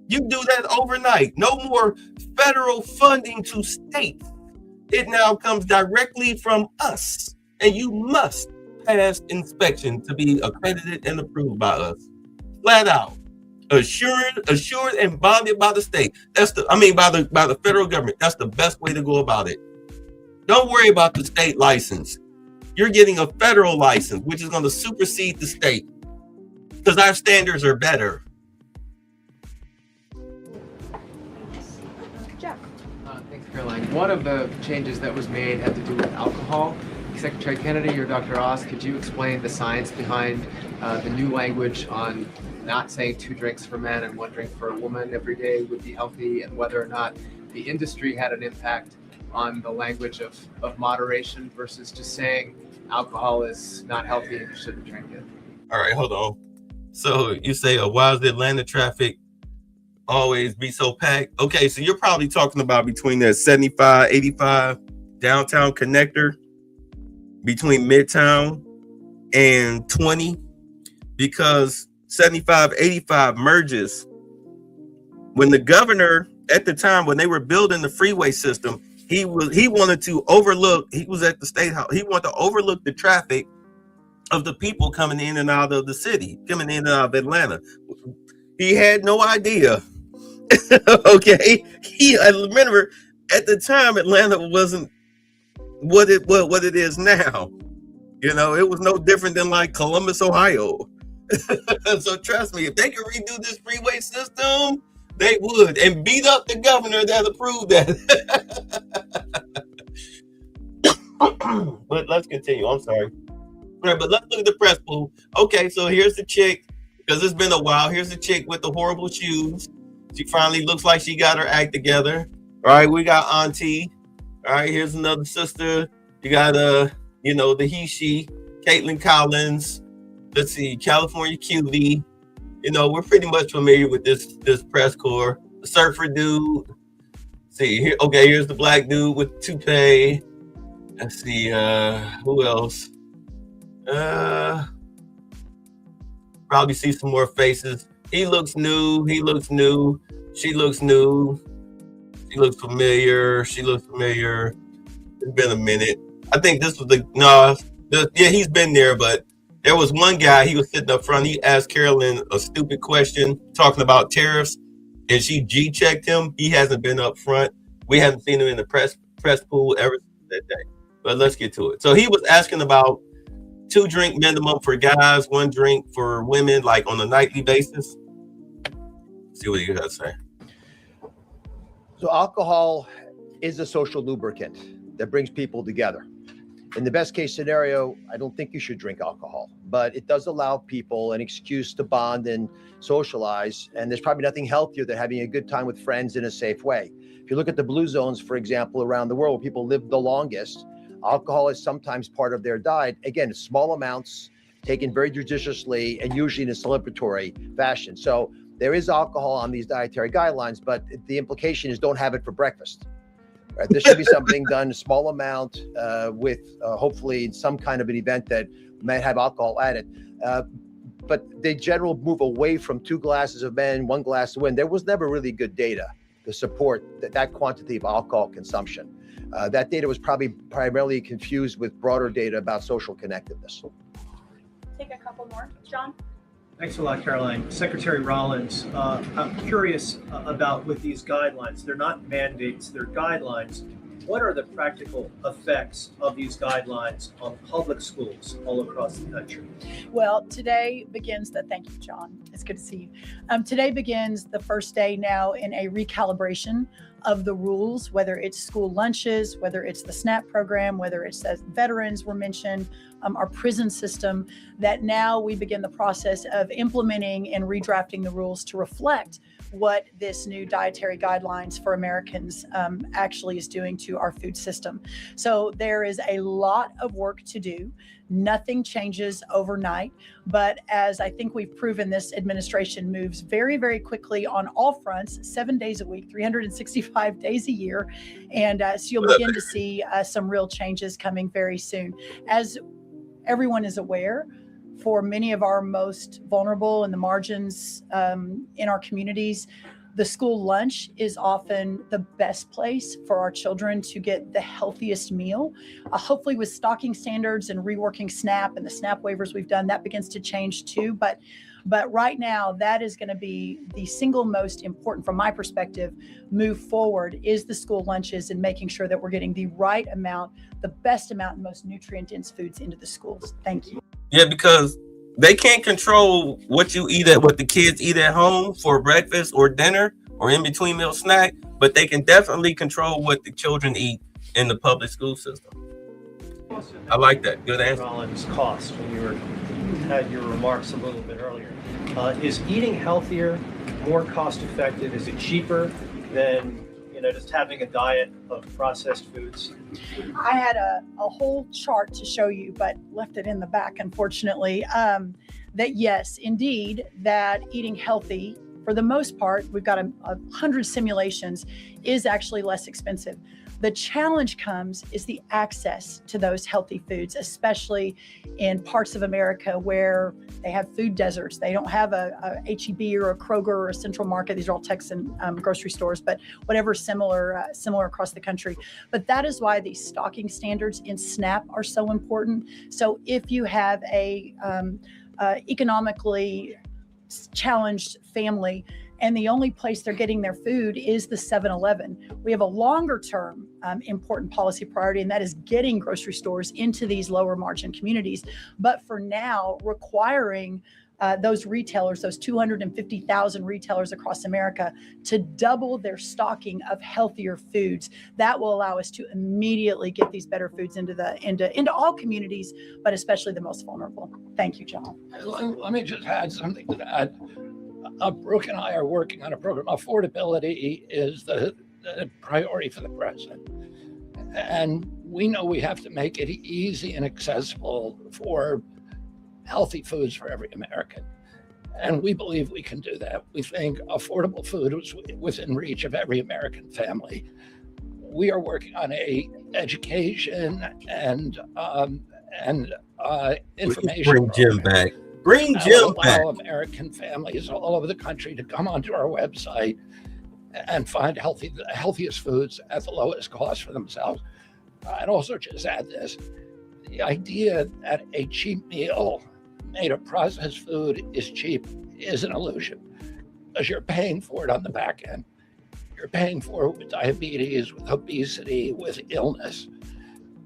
You do that overnight. No more federal funding to states. It now comes directly from us. And you must pass inspection to be accredited and approved by us. Flat out. Assured and bonded by the state. By the federal government. That's the best way to go about it. Don't worry about the state license. You're getting a federal license, which is going to supersede the state because our standards are better. Thanks, Caroline. One of the changes that was made had to do with alcohol. Secretary Kennedy or Dr. Oz, could you explain the science behind the new language on not saying 2 drinks for men and 1 drink for a woman every day would be healthy, and whether or not the industry had an impact on the language of moderation versus just saying alcohol is not healthy and you shouldn't drink it? All right, hold on. So you say, why is the Atlanta traffic always be so packed? Okay, so you're probably talking about between that 75, 85 downtown connector between Midtown and 20, because 75, 85 merges. When the governor at the time, when they were building the freeway system, he wanted to overlook, he was at the State House, he wanted to overlook the traffic of the people coming in and out of the city, coming in and out of Atlanta. He had no idea. Okay, I remember at the time Atlanta wasn't what it is now. You know, it was no different than like Columbus, Ohio. So trust me, if they could redo this freeway system, they would, and beat up the governor that approved that. But let's continue. I'm sorry. All right, but let's look at the press pool. Okay, so here's the chick, because it's been a while. Here's the chick with the horrible shoes. She finally looks like she got her act together. All right, we got Auntie. All right, here's another sister. You got the he, she, Caitlin Collins. Let's see, California QV. You know, we're pretty much familiar with this press corps. The surfer dude. Let's see here. Okay, here's the black dude with toupee. Let's see, who else? Probably see some more faces. He looks new. She looks new. She looks familiar. It's been a minute. I think this was he's been there, but there was one guy, he was sitting up front. He asked Caroline a stupid question talking about tariffs, and she G-checked him. He hasn't been up front. We haven't seen him in the press pool ever since that day. But let's get to it. So he was asking about 2 drink minimum for guys, 1 drink for women, like on a nightly basis. Let's see what you got to say. So alcohol is a social lubricant that brings people together. In the best case scenario, I don't think you should drink alcohol, but it does allow people an excuse to bond and socialize. And there's probably nothing healthier than having a good time with friends in a safe way. If you look at the blue zones, for example, around the world where people live the longest, alcohol is sometimes part of their diet. Again, small amounts, taken very judiciously, and usually in a celebratory fashion. So there is alcohol on these dietary guidelines, but the implication is don't have it for breakfast. Right? This should be something done a small amount with hopefully some kind of an event that might have alcohol added. But the general move away from 2 glasses of men, 1 glass of women, there was never really good data to support that quantity of alcohol consumption. That data was probably primarily confused with broader data about social connectedness. Take a couple more. John? Thanks a lot, Caroline. Secretary Rollins, I'm curious about with these guidelines. They're not mandates, they're guidelines. What are the practical effects of these guidelines on public schools all across the country? Well, today begins thank you, John. It's good to see you. Today begins the first day now in a recalibration of the rules, whether it's school lunches, whether it's the SNAP program, whether it's as veterans were mentioned, our prison system, that now we begin the process of implementing and redrafting the rules to reflect what this new dietary guidelines for Americans actually is doing to our food system. So there is a lot of work to do. Nothing changes overnight, but as I think we've proven, this administration moves very, very quickly on all fronts, 7 days a week, 365 days a year. And so you'll begin to see some real changes coming very soon. As everyone is aware, for many of our most vulnerable in the margins in our communities, the school lunch is often the best place for our children to get the healthiest meal. Hopefully with stocking standards and reworking SNAP and the SNAP waivers we've done, that begins to change too. But right now, that is going to be the single most important, from my perspective, move forward, is the school lunches and making sure that we're getting the right amount, the best amount, and most nutrient-dense foods into the schools. Thank you. Yeah, because they can't control what the kids eat at home for breakfast or dinner or in between meal snack, but they can definitely control what the children eat in the public school system. I like that. Good answer. Rollins, cost when you had your remarks a little bit earlier. Is eating healthier more cost effective? Is it cheaper than just having a diet of processed foods? I had a whole chart to show you, but left it in the back, unfortunately. That yes, indeed, that eating healthy, for the most part, we've got 100 simulations, is actually less expensive. The challenge is the access to those healthy foods, especially in parts of America where they have food deserts. They don't have a H-E-B or a Kroger or a Central Market. These are all Texan grocery stores, but whatever similar across the country. But that is why these stocking standards in SNAP are so important. So if you have a economically challenged family, and the only place they're getting their food is the 7-Eleven. We have a longer term important policy priority, and that is getting grocery stores into these lower margin communities. But for now, requiring those retailers, those 250,000 retailers across America, to double their stocking of healthier foods, that will allow us to immediately get these better foods into all communities, but especially the most vulnerable. Thank you, John. Let me just add something to that. Brooke and I are working on a program. Affordability is the priority for the president. And we know we have to make it easy and accessible for healthy foods for every American. And we believe we can do that. We think affordable food is within reach of every American family. We are working on a education and information. Bring Jim back. Bring Jim back. Allow American families all over the country to come onto our website and find the healthiest foods at the lowest cost for themselves. I'd also just add this. The idea that a cheap meal made of processed food is cheap is an illusion, because you're paying for it on the back end. You're paying for it with diabetes, with obesity, with illness.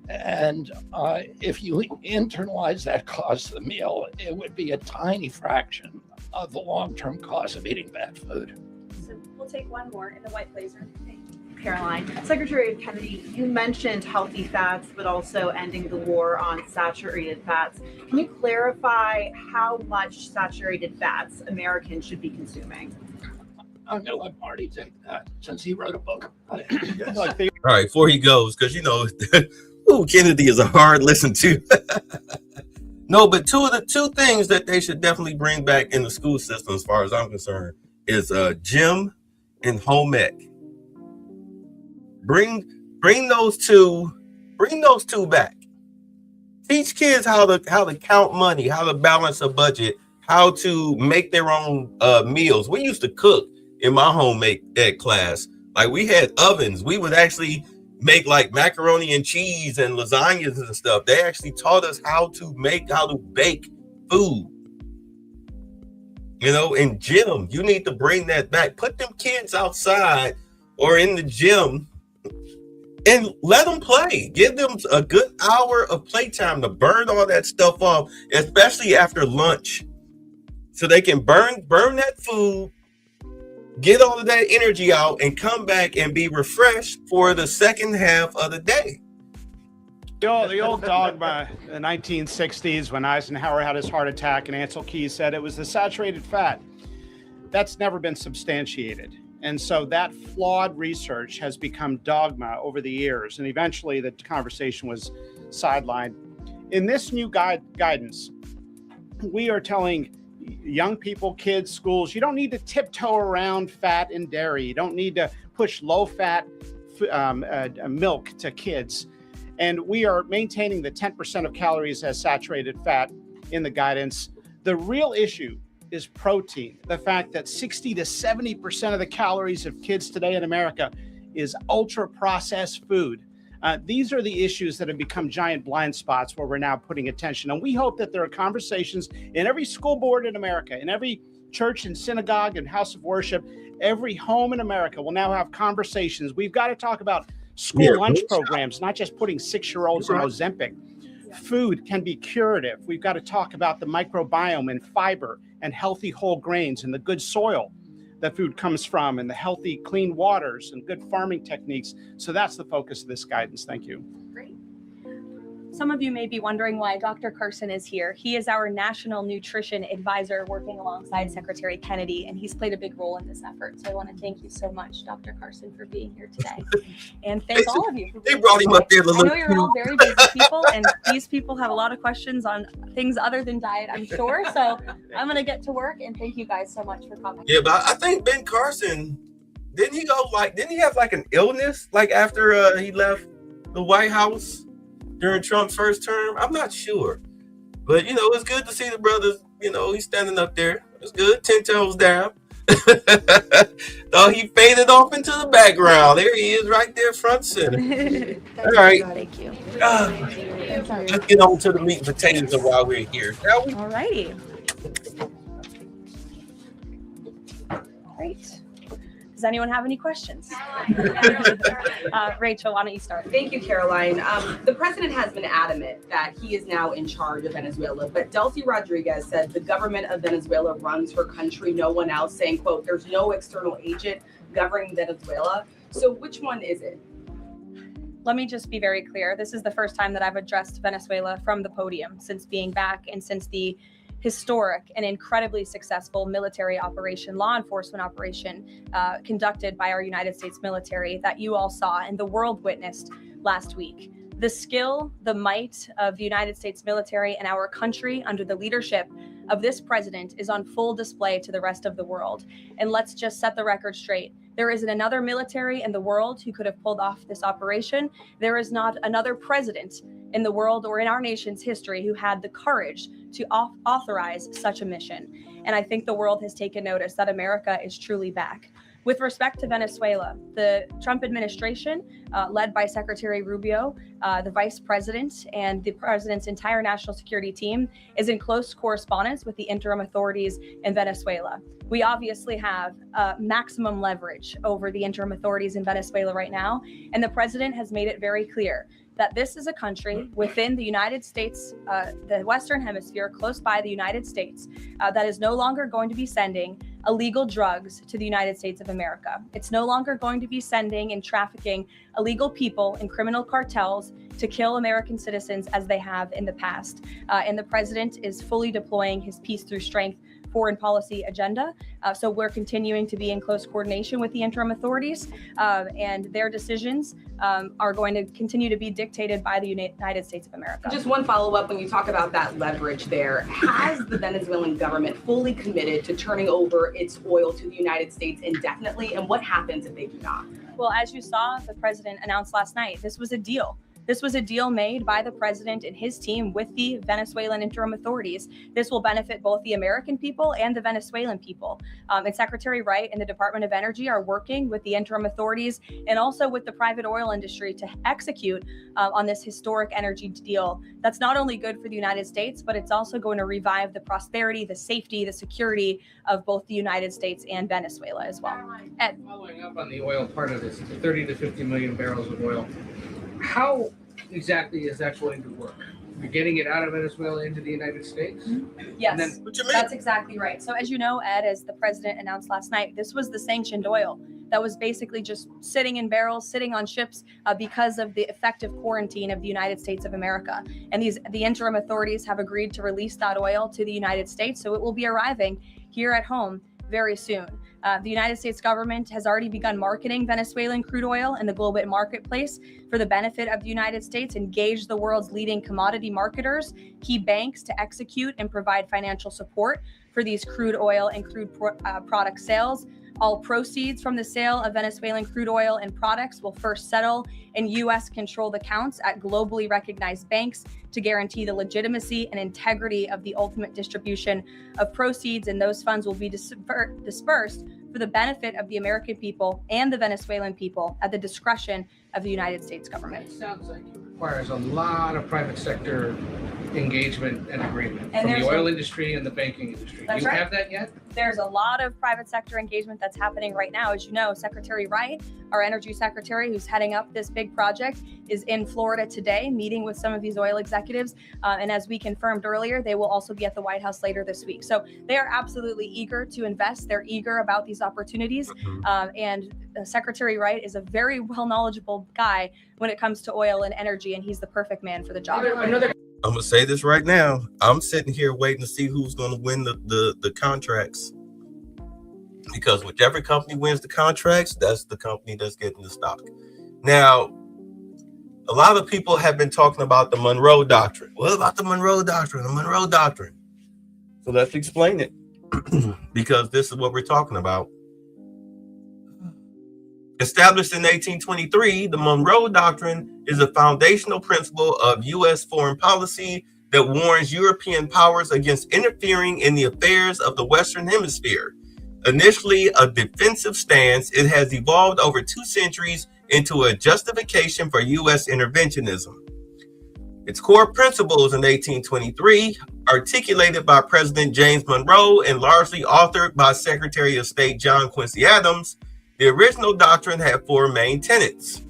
And if you internalize that cost of the meal, it would be a tiny fraction of the long-term cost of eating bad food. So we'll take one more in the white blazer. Caroline, Secretary of Kennedy, you mentioned healthy fats, but also ending the war on saturated fats. Can you clarify how much saturated fats Americans should be consuming? I'm going to let Marty take that since he wrote a book. All right, before he goes, because Kennedy is a hard listen to. No, but two things that they should definitely bring back in the school system, as far as I'm concerned, is gym and home ec. Bring those two back. Teach kids how to count money, how to balance a budget, how to make their own meals. We used to cook in my home ec class. Like, we had ovens. We would actually make like macaroni and cheese and lasagnas and stuff. They actually taught us how to bake food. In gym, you need to bring that back. Put them kids outside or in the gym and let them play. Give them a good hour of playtime to burn all that stuff off, especially after lunch, so they can burn that food, get all of that energy out, and come back and be refreshed for the second half of the day. The old dogma in the 1960s, when Eisenhower had his heart attack and Ansel Keys said it was the saturated fat. That's never been substantiated. And so that flawed research has become dogma over the years. And eventually the conversation was sidelined. In this new guidance, we are telling young people, kids, schools, you don't need to tiptoe around fat and dairy. You don't need to push low-fat milk to kids. And we are maintaining the 10% of calories as saturated fat in the guidance. The real issue is protein. The fact that 60 to 70% of the calories of kids today in America is ultra-processed food. These are the issues that have become giant blind spots where we're now putting attention. And we hope that there are conversations in every school board in America, in every church and synagogue and house of worship, every home in America will now have conversations. We've got to talk about school lunch programs, not just putting 6-year-olds in Ozempic. Food can be curative. We've got to talk about the microbiome and fiber and healthy whole grains and the good soil that food comes from, and the healthy, clean waters and good farming techniques. So that's the focus of this guidance. Thank you. Great. some of you may be wondering why Dr. Carson is here. He is our National Nutrition Advisor working alongside Secretary Kennedy, and he's played a big role in this effort. So I want to thank you so much, Dr. Carson, for being here today. And thank all of you for being They brought him here up there to today. I know look you're all very busy people, and these people have a lot of questions on things other than diet, I'm sure. So I'm going to get to work, and thank you guys so much for coming. Yeah, but I think Ben Carson, didn't he have like an illness like after he left the White House during Trump's first term? I'm not sure. But, you know, it's good to see the brothers, you know, he's standing up there. It's good, 10 toes down. No, he faded off into the background. There he is right there front center. All right. Thank you. Let's get on to the meat and potatoes of while we're here, shall we? All righty. Great. Does anyone have any questions? Rachel, why don't you start? Thank you, Caroline. The president has been adamant that he is now in charge of Venezuela, but Delcy Rodriguez said the government of Venezuela runs her country, no one else, saying, quote, there's no external agent governing Venezuela. So which one is it? Let me just be very clear. This is the first time that I've addressed Venezuela from the podium since being back and since the historic and incredibly successful military operation, law enforcement operation conducted by our United States military that you all saw and the world witnessed last week. The skill, the might of the United States military and our country under the leadership of this president is on full display to the rest of the world. And let's just set the record straight. There isn't another military in the world who could have pulled off this operation. There is not another president in the world or in our nation's history who had the courage to authorize such a mission. And I think the world has taken notice that America is truly back. With respect to Venezuela, the Trump administration, led by Secretary Rubio, the vice president, and the president's entire national security team, is in close correspondence with the interim authorities in Venezuela. We obviously have maximum leverage over the interim authorities in Venezuela right now, and the president has made it very clear that this is a country within the United States, the Western Hemisphere, close by the United States, that is no longer going to be sending illegal drugs to the United States of America. It's no longer going to be sending and trafficking illegal people in criminal cartels to kill American citizens as they have in the past. And the president is fully deploying his peace through strength foreign policy agenda. So we're continuing to be in close coordination with the interim authorities, and their decisions are going to continue to be dictated by the United States of America. Just one follow-up, when you talk about that leverage there, has the Venezuelan government fully committed to turning over its oil to the United States indefinitely? And what happens if they do not? Well, as you saw, the president announced last night, this was a deal. This was a deal made by the president and his team with the Venezuelan interim authorities. This will benefit both the American people and the Venezuelan people. And Secretary Wright and the Department of Energy are working with the interim authorities and also with the private oil industry to execute on this historic energy deal. That's not only good for the United States, but it's also going to revive the prosperity, the safety, the security of both the United States and Venezuela as well. Ed. Following up on the oil part of this, 30 to 50 million barrels of oil. How exactly is that going to work? You're getting it out of Venezuela into the United States? Yes, that's exactly right. So as you know, Ed, as the president announced last night, this was the sanctioned oil that was basically just sitting in barrels, sitting on ships because of the effective quarantine of the United States of America. And the interim authorities have agreed to release that oil to the United States. So it will be arriving here at home very soon. The United States government has already begun marketing Venezuelan crude oil in the global marketplace for the benefit of the United States, engaged the world's leading commodity marketers, key banks to execute and provide financial support for these crude oil and crude product sales. All proceeds from the sale of Venezuelan crude oil and products will first settle in U.S.-controlled accounts at globally recognized banks to guarantee the legitimacy and integrity of the ultimate distribution of proceeds, and those funds will be dispersed for the benefit of the American people and the Venezuelan people at the discretion of the United States government. It sounds like it requires a lot of private sector engagement and agreement And from the oil industry and the banking industry. Do you have that yet? there's a lot of private sector engagement that's happening right now. As you know, Secretary Wright, our energy secretary who's heading up this big project, is in Florida today meeting with some of these oil executives. And as we confirmed earlier, they will also be at the White House later this week. So they are absolutely eager to invest. They're eager about these opportunities. And Secretary Wright is a very well knowledgeable guy when it comes to oil and energy, and he's the perfect man for the job. I'm gonna say this right now. I'm sitting here waiting to see who's gonna win the contracts, because whichever company wins the contracts, that's the company that's getting the stock. Now, a lot of people have been talking about the Monroe Doctrine. What about the Monroe Doctrine? The Monroe Doctrine. So let's explain it, because this is what we're talking about. Established in 1823, the Monroe Doctrine is a foundational principle of U.S. foreign policy that warns European powers against interfering in the affairs of the Western Hemisphere. Initially a defensive stance, it has evolved over 2 centuries into a justification for U.S. interventionism. Its core principles in 1823, articulated by President James Monroe and largely authored by Secretary of State John Quincy Adams, the original doctrine had 4 main tenets: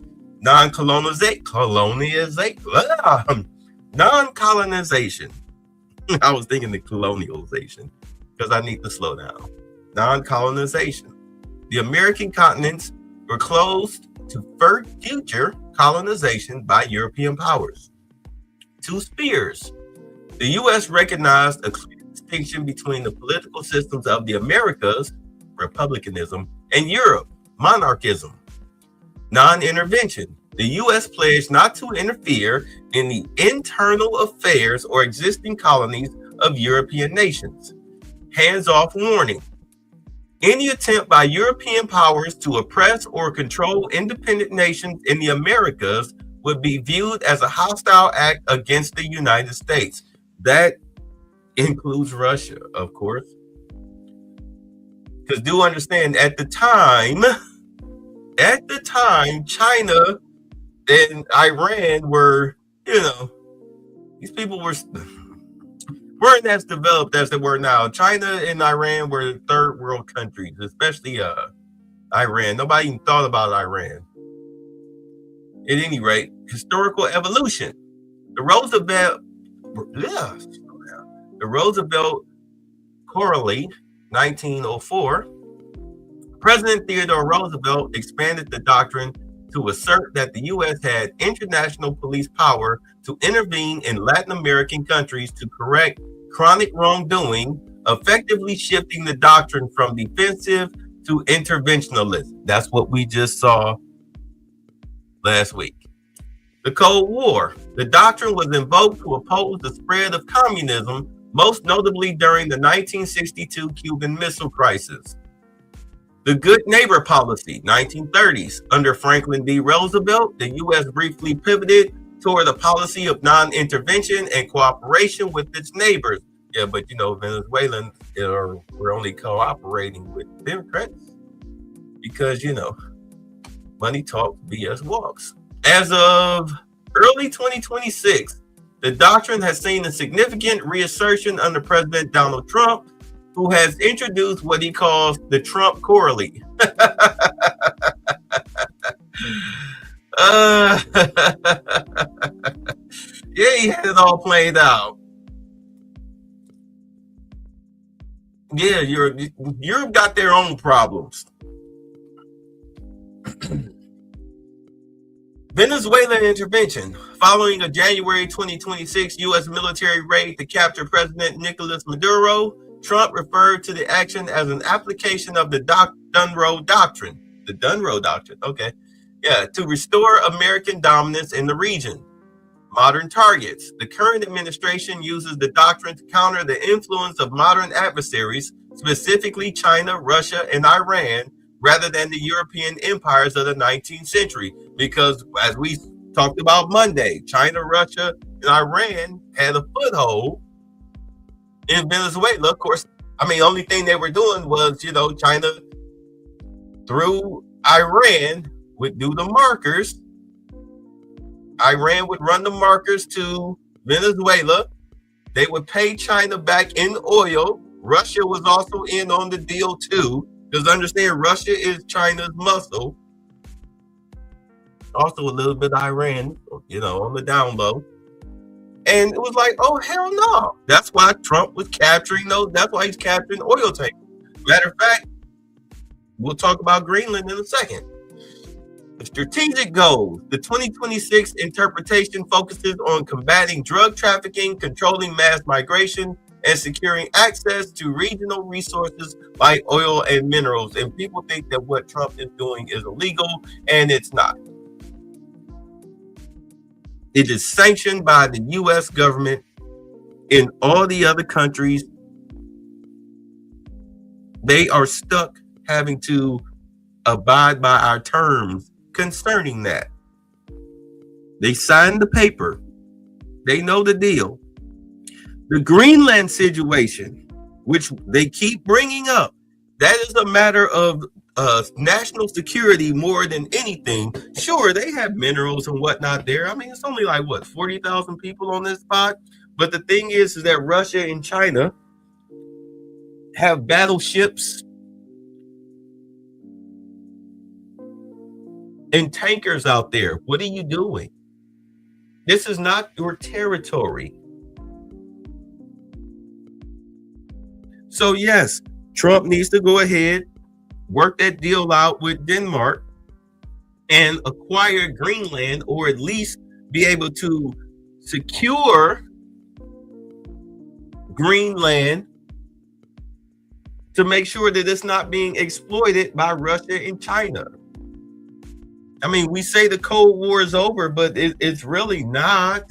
non-colonization. I was thinking the colonialization because I need to slow down. Non-colonization. The American continents were closed to future colonization by European powers. 2 spheres. The U.S. recognized a clear distinction between the political systems of the Americas, republicanism, and Europe, monarchism. Non-intervention. The U.S. pledged not to interfere in the internal affairs or existing colonies of European nations. Hands-off warning. Any attempt by European powers to oppress or control independent nations in the Americas would be viewed as a hostile act against the United States. That includes Russia, of course. Because do understand, at the time, China and Iran were, these people weren't as developed as they were now. China and Iran were third world countries, especially Iran. Nobody even thought about Iran. At any rate, historical evolution. The Roosevelt Karoline, 1904. President Theodore Roosevelt expanded the doctrine to assert that the U.S. had international police power to intervene in Latin American countries to correct chronic wrongdoing, effectively shifting the doctrine from defensive to interventionalist. That's what we just saw last week. The Cold War. The doctrine was invoked to oppose the spread of communism, most notably during the 1962 Cuban Missile Crisis. The Good Neighbor Policy, 1930s. Under Franklin D. Roosevelt, the U.S. briefly pivoted toward a policy of non-intervention and cooperation with its neighbors. Yeah, but Venezuelans were only cooperating with Democrats because, money talks, BS walks. As of early 2026, the doctrine has seen a significant reassertion under President Donald Trump, who has introduced what he calls the Trump Karoline. Yeah, he had it all played out. Yeah, Europe got their own problems. Venezuela intervention. Following a January 2026 U.S. military raid to capture President Nicolas Maduro, Trump referred to the action as an application of the Monroe Doctrine. The Monroe Doctrine, okay. Yeah, to restore American dominance in the region. Modern targets. The current administration uses the doctrine to counter the influence of modern adversaries, specifically China, Russia, and Iran, rather than the European empires of the 19th century. Because as we talked about Monday, China, Russia, and Iran had a foothold in Venezuela. Of course, the only thing they were doing was, China through Iran would do the markers. Iran would run the markers to Venezuela. They would pay China back in oil, Russia was also in on the deal too, because understand Russia is China's muscle. Also a little bit Iran, on the down low. And it was like, oh, hell no. That's why Trump was capturing those. That's why he's capturing oil tankers. Matter of fact, we'll talk about Greenland in a second. The strategic goals. The 2026 interpretation focuses on combating drug trafficking, controlling mass migration, and securing access to regional resources like oil and minerals. And people think that what Trump is doing is illegal, and it's not. It is sanctioned by the U.S. government. In all the other countries, they are stuck having to abide by our terms concerning that. They signed the paper. They know the deal. The Greenland situation, which they keep bringing up, that is a matter of national security more than anything. Sure, they have minerals and whatnot there. I mean, it's only like, 40,000 people on this spot? But the thing is that Russia and China have battleships and tankers out there. What are you doing? This is not your territory. So yes, Trump needs to go ahead, work that deal out with Denmark and acquire Greenland, or at least be able to secure Greenland to make sure that it's not being exploited by Russia and China. I mean, we say the Cold War is over, but it's really not.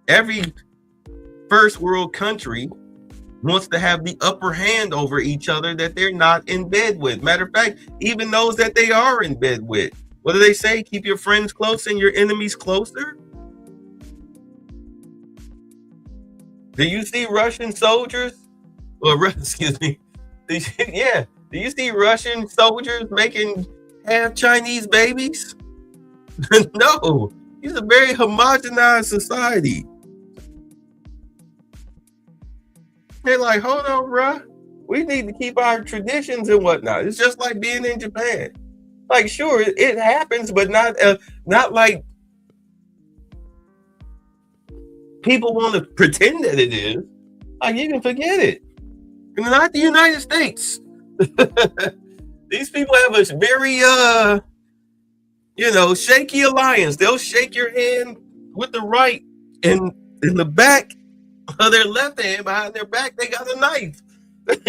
Every first world country wants to have the upper hand over each other that they're not in bed with. Matter of fact, even those that they are in bed with. What do they say? Keep your friends close and your enemies closer. Do you see Russian soldiers? Excuse me. Do you see Russian soldiers making half Chinese babies? No. It's a very homogenized society. They're like, hold on, bruh. We need to keep our traditions and whatnot. It's just like being in Japan. Like, sure, it happens, but not like people want to pretend that it is. Like, you can forget it. Not the United States. These people have a very, shaky alliance. They'll shake your hand with the right, and in the back of their left hand, behind their back, they got a knife.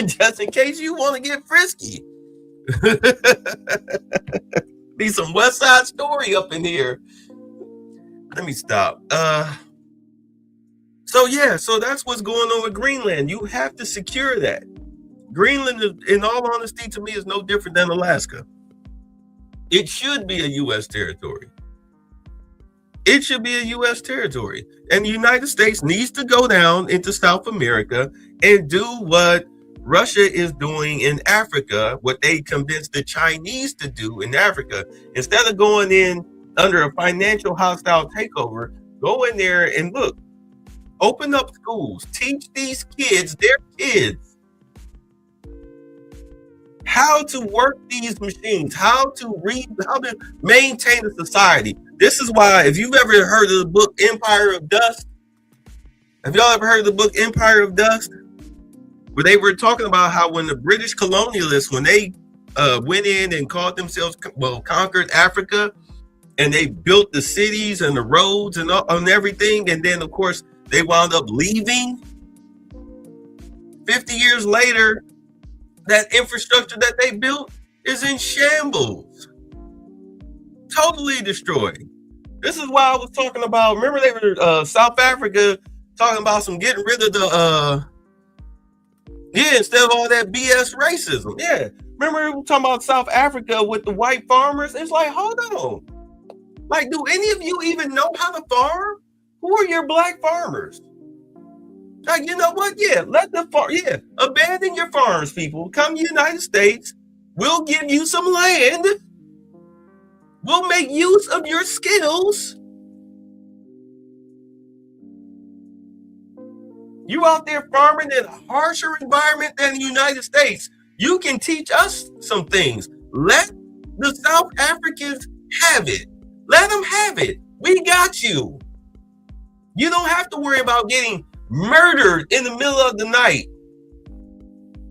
Just in case you want to get frisky. Need some West Side Story up in here. Let me stop. So that's what's going on with Greenland. You have to secure that. Greenland, in all honesty, to me, is no different than Alaska. It should be a U.S. territory. It should be a U.S. territory. And the United States needs to go down into South America and do what Russia is doing in Africa, what they convinced the Chinese to do in Africa. Instead of going in under a financial hostile takeover, go in there and look, open up schools, teach these kids, their kids, how to work these machines, how to maintain a society. This is why, if you've ever heard of the book Empire of Dust, have y'all ever heard of the book Empire of Dust? Where they were talking about how when the British colonialists, when they went in and called themselves, conquered Africa, and they built the cities and the roads and everything, and then of course they wound up leaving. 50 years later, that infrastructure that they built is in shambles. Totally destroyed. This is why I was talking about, remember they were South Africa talking about some getting rid of the instead of all that BS racism. Yeah. Remember we were talking about South Africa with the white farmers? It's like, hold on. Like, do any of you even know how to farm? Who are your black farmers? Like, you know what? Yeah, abandon your farms, people. Come to the United States. We'll give you some land. We'll make use of your skills. You out there farming in a harsher environment than the United States. You can teach us some things. Let the South Africans have it. Let them have it. We got you. You don't have to worry about getting murdered in the middle of the night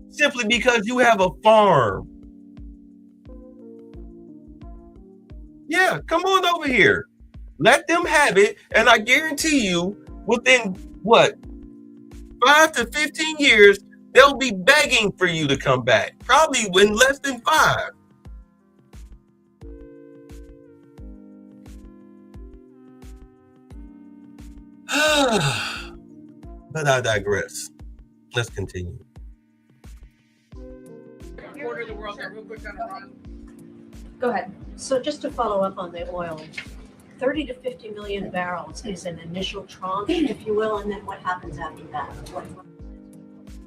simply because you have a farm. Yeah, come on over here. Let them have it, and I guarantee you, within what, 5 to 15 years, they'll be begging for you to come back. Probably in less than 5. But I digress. Let's continue. Quarter of the World Cup, real quick on Iran. Go ahead. So just to follow up on the oil, 30 to 50 million barrels is an initial tranche, if you will, and then what happens after that?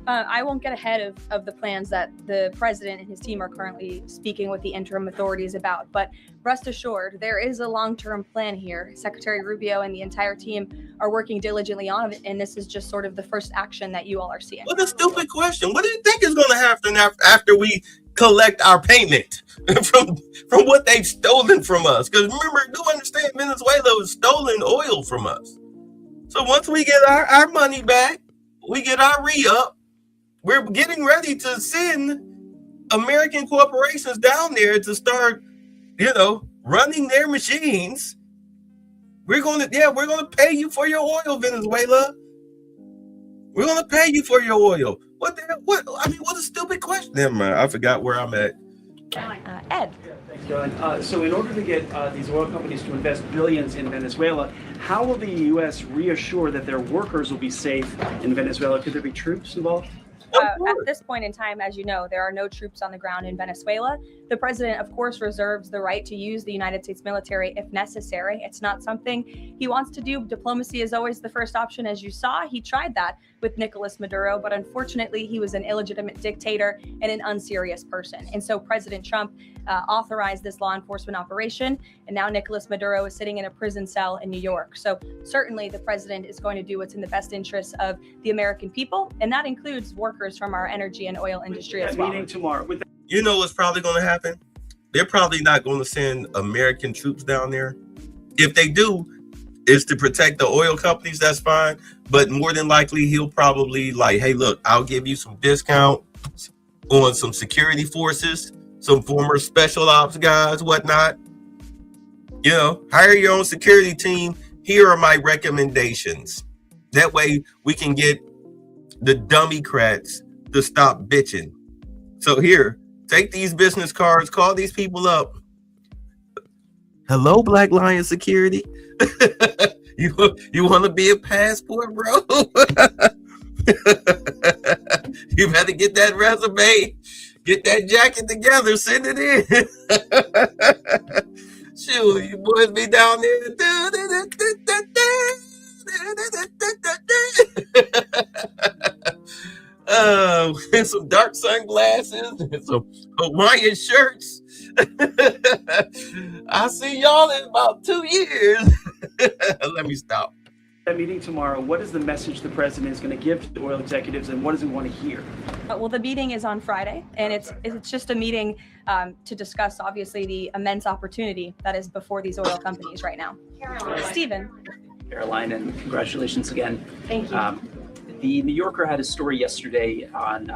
I won't get ahead of the plans that the president and his team are currently speaking with the interim authorities about. But rest assured, there is a long-term plan here. Secretary Rubio and the entire team are working diligently on it, and this is just sort of the first action that you all are seeing. What a stupid question. What do you think is going to happen after we collect our payment from what they've stolen from us? Because remember, do understand, Venezuela was stolen oil from us. So once we get our money back, we get our re-up, we're getting ready to send American corporations down there to start, running their machines. We're going to pay you for your oil, Venezuela. We're going to pay you for your oil. What a stupid question. Never mind. I forgot where I'm at. Ed. Thanks, Caroline. So in order to get these oil companies to invest billions in Venezuela, how will the U.S. reassure that their workers will be safe in Venezuela? Could there be troops involved? At this point in time, as you know, there are no troops on the ground in Venezuela. The president, of course, reserves the right to use the United States military if necessary. It's not something he wants to do. Diplomacy is always the first option. As you saw, he tried that with Nicolas Maduro, but unfortunately, he was an illegitimate dictator and an unserious person. And so President Trump authorized this law enforcement operation, and now Nicolas Maduro is sitting in a prison cell in New York. So certainly the president is going to do what's in the best interest of the American people, and that includes workers from our energy and oil industry as well. Meeting tomorrow. You know what's probably going to happen? They're probably not going to send American troops down there. If they do, it's to protect the oil companies, that's fine. But more than likely, he'll probably hey, look, I'll give you some discount on some security forces, some former special ops guys, whatnot. Hire your own security team. Here are my recommendations. That way we can get the Democrats to stop bitching. So here, take these business cards, call these people up. Hello, Black Lion Security. You want to be a passport, bro? You better get that resume, get that jacket together, send it in. Shoot, you boys be down there. And some dark sunglasses and some Hawaiian shirts. I'll see y'all in about 2 years. Let me stop. That meeting tomorrow, what is the message the president is going to give to oil executives, and what does he want to hear? Well, the meeting is on Friday, and it's just a meeting to discuss, obviously, the immense opportunity that is before these oil companies right now. Stephen. Caroline, and congratulations again. Thank you. The New Yorker had a story yesterday on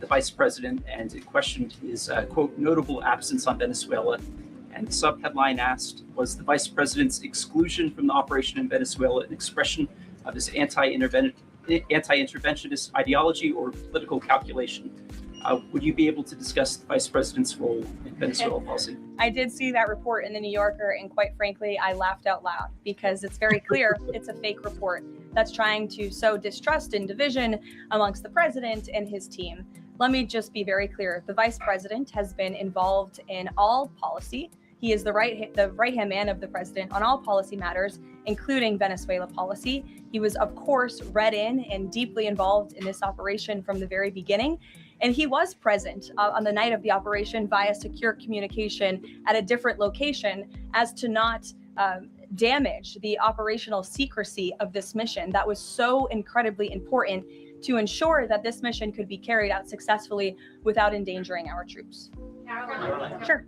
the vice president, and it questioned his, quote, notable absence on Venezuela. And the sub-headline asked, was the vice president's exclusion from the operation in Venezuela an expression of his anti-interventionist ideology or political calculation? Would you be able to discuss the vice president's role in Venezuela policy? I did see that report in the New Yorker, and quite frankly, I laughed out loud because it's very clear it's a fake report that's trying to sow distrust and division amongst the president and his team. Let me just be very clear. The vice president has been involved in all policy. He is the right-hand man of the president on all policy matters, including Venezuela policy. He was, of course, read in and deeply involved in this operation from the very beginning. And he was present on the night of the operation via secure communication at a different location as to not damage the operational secrecy of this mission that was so incredibly important to ensure that this mission could be carried out successfully without endangering our troops. Sure.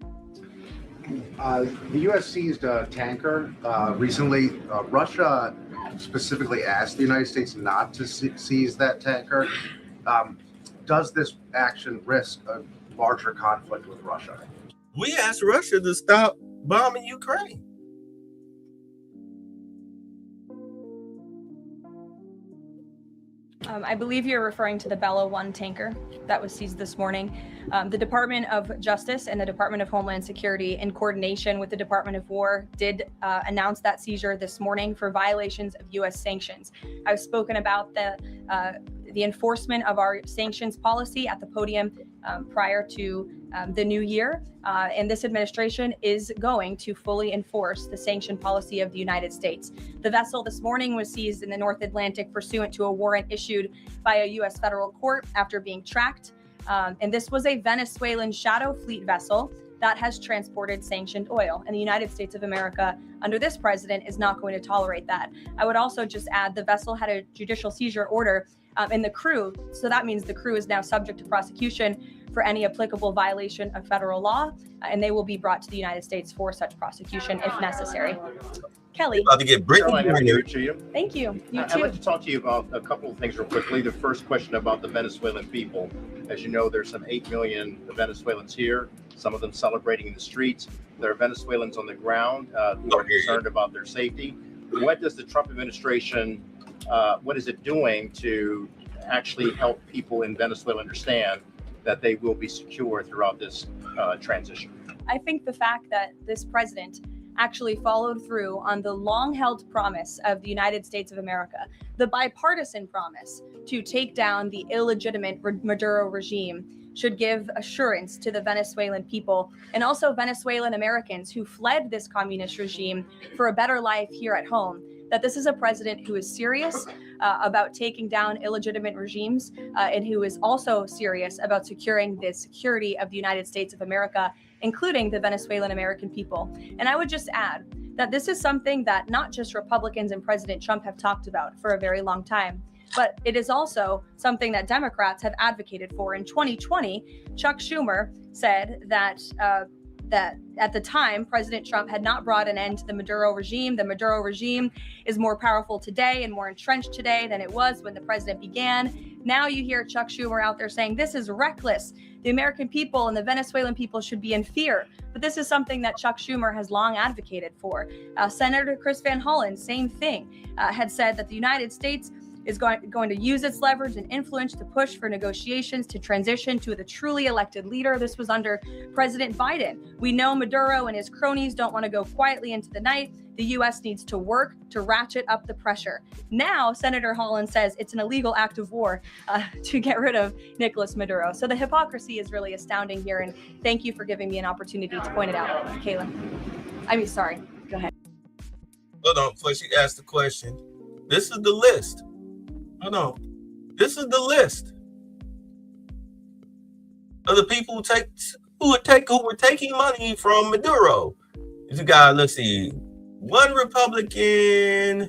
The U.S. seized a tanker recently. Russia specifically asked the United States not to seize that tanker. Does this action risk a larger conflict with Russia? We asked Russia to stop bombing Ukraine. I believe you're referring to the Bella 1 tanker that was seized this morning. The Department of Justice and the Department of Homeland Security, in coordination with the Department of War, did announce that seizure this morning for violations of U.S. sanctions. I've spoken about the enforcement of our sanctions policy at the podium prior to the new year, and this administration is going to fully enforce the sanction policy of the United States. The vessel this morning was seized in the North Atlantic pursuant to a warrant issued by a U.S. federal court after being tracked, and this was a Venezuelan shadow fleet vessel that has transported sanctioned oil, and the United States of America, under this president, is not going to tolerate that. I would also just add the vessel had a judicial seizure order and the crew, so that means the crew is now subject to prosecution for any applicable violation of federal law, and they will be brought to the United States for such prosecution if necessary. Kelly. About to get Brittany. Caroline, happy New Year to you. Thank you. You I'd too. like to talk to you about a couple of things real quickly. The first question about the Venezuelan people. As you know, there's some 8 million Venezuelans here, some of them celebrating in the streets. There are Venezuelans on the ground who are concerned about their safety. What does the Trump administration, what is it doing to actually help people in Venezuela understand that they will be secure throughout this transition? I think the fact that this president actually followed through on the long-held promise of the United States of America, the bipartisan promise to take down the illegitimate Maduro regime, should give assurance to the Venezuelan people and also Venezuelan Americans who fled this communist regime for a better life here at home, that this is a president who is serious about taking down illegitimate regimes and who is also serious about securing the security of the United States of America, including the Venezuelan American people. And I would just add that this is something that not just Republicans and President Trump have talked about for a very long time, but it is also something that Democrats have advocated for. In 2020, Chuck Schumer said that that at the time, President Trump had not brought an end to the Maduro regime. The Maduro regime is more powerful today and more entrenched today than it was when the president began. Now you hear Chuck Schumer out there saying this is reckless. The American people and the Venezuelan people should be in fear. But this is something that Chuck Schumer has long advocated for. Senator Chris Van Hollen, same thing, had said that the United States is going to use its leverage and influence to push for negotiations to transition to the truly elected leader. This was under President Biden. We know Maduro and his cronies don't want to go quietly into the night. The U.S. needs to work to ratchet up the pressure. Now, Senator Holland says it's an illegal act of war to get rid of Nicolas Maduro. So the hypocrisy is really astounding here. And thank you for giving me an opportunity to point it out, Kayla. Sorry. Go ahead. Hold on, before she asked the question. This is the list. Hold on. This is the list of the people who were taking money from Maduro. You got, let's see, 1 Republican,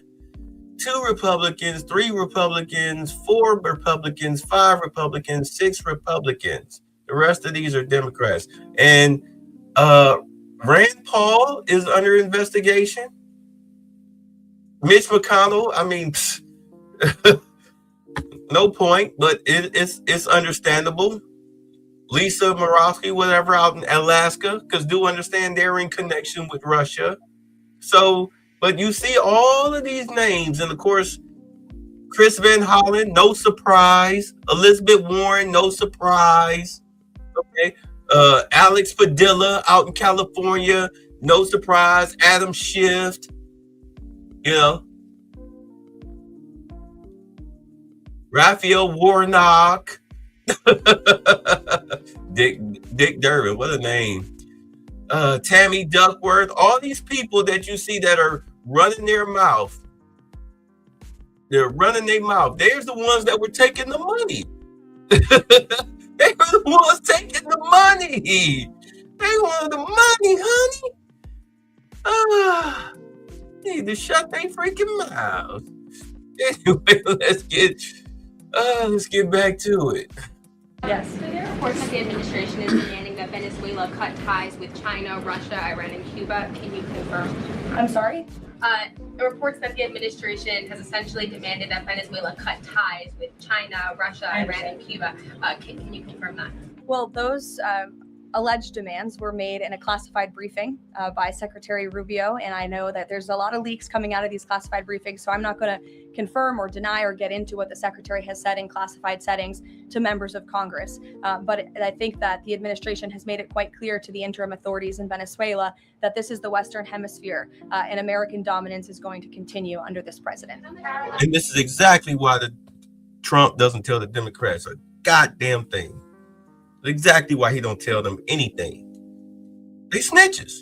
2 Republicans, 3 Republicans, 4 Republicans, 5 Republicans, 6 Republicans. The rest of these are Democrats. And Rand Paul is under investigation. Mitch McConnell, no point, but it's understandable. Lisa Murkowski, whatever, out in Alaska, because do understand they're in connection with Russia. So, but you see all of these names, and of course, Chris Van Hollen, no surprise. Elizabeth Warren, no surprise. Okay, Alex Padilla out in California, no surprise. Adam Schiff, Raphael Warnock, Dick Durbin, what a name. Tammy Duckworth, all these people that you see that are running their mouth. They're running their mouth. There's the ones that were taking the money. They were the ones taking the money. They wanted the money, honey. need to shut their freaking mouths. Anyway, let's get back to it. Yes. So there are reports that the administration is demanding that Venezuela cut ties with China, Russia, Iran, and Cuba. Can you confirm? I'm sorry? Reports that the administration has essentially demanded that Venezuela cut ties with China, Russia, Iran, and Cuba. Can you confirm that? Well, those alleged demands were made in a classified briefing by Secretary Rubio, and I know that there's a lot of leaks coming out of these classified briefings, so I'm not going to confirm or deny or get into what the Secretary has said in classified settings to members of Congress. But I think that the administration has made it quite clear to the interim authorities in Venezuela that this is the Western Hemisphere, and American dominance is going to continue under this president. And this is exactly why Trump doesn't tell the Democrats a goddamn thing. Exactly why he don't tell them anything. They snitches.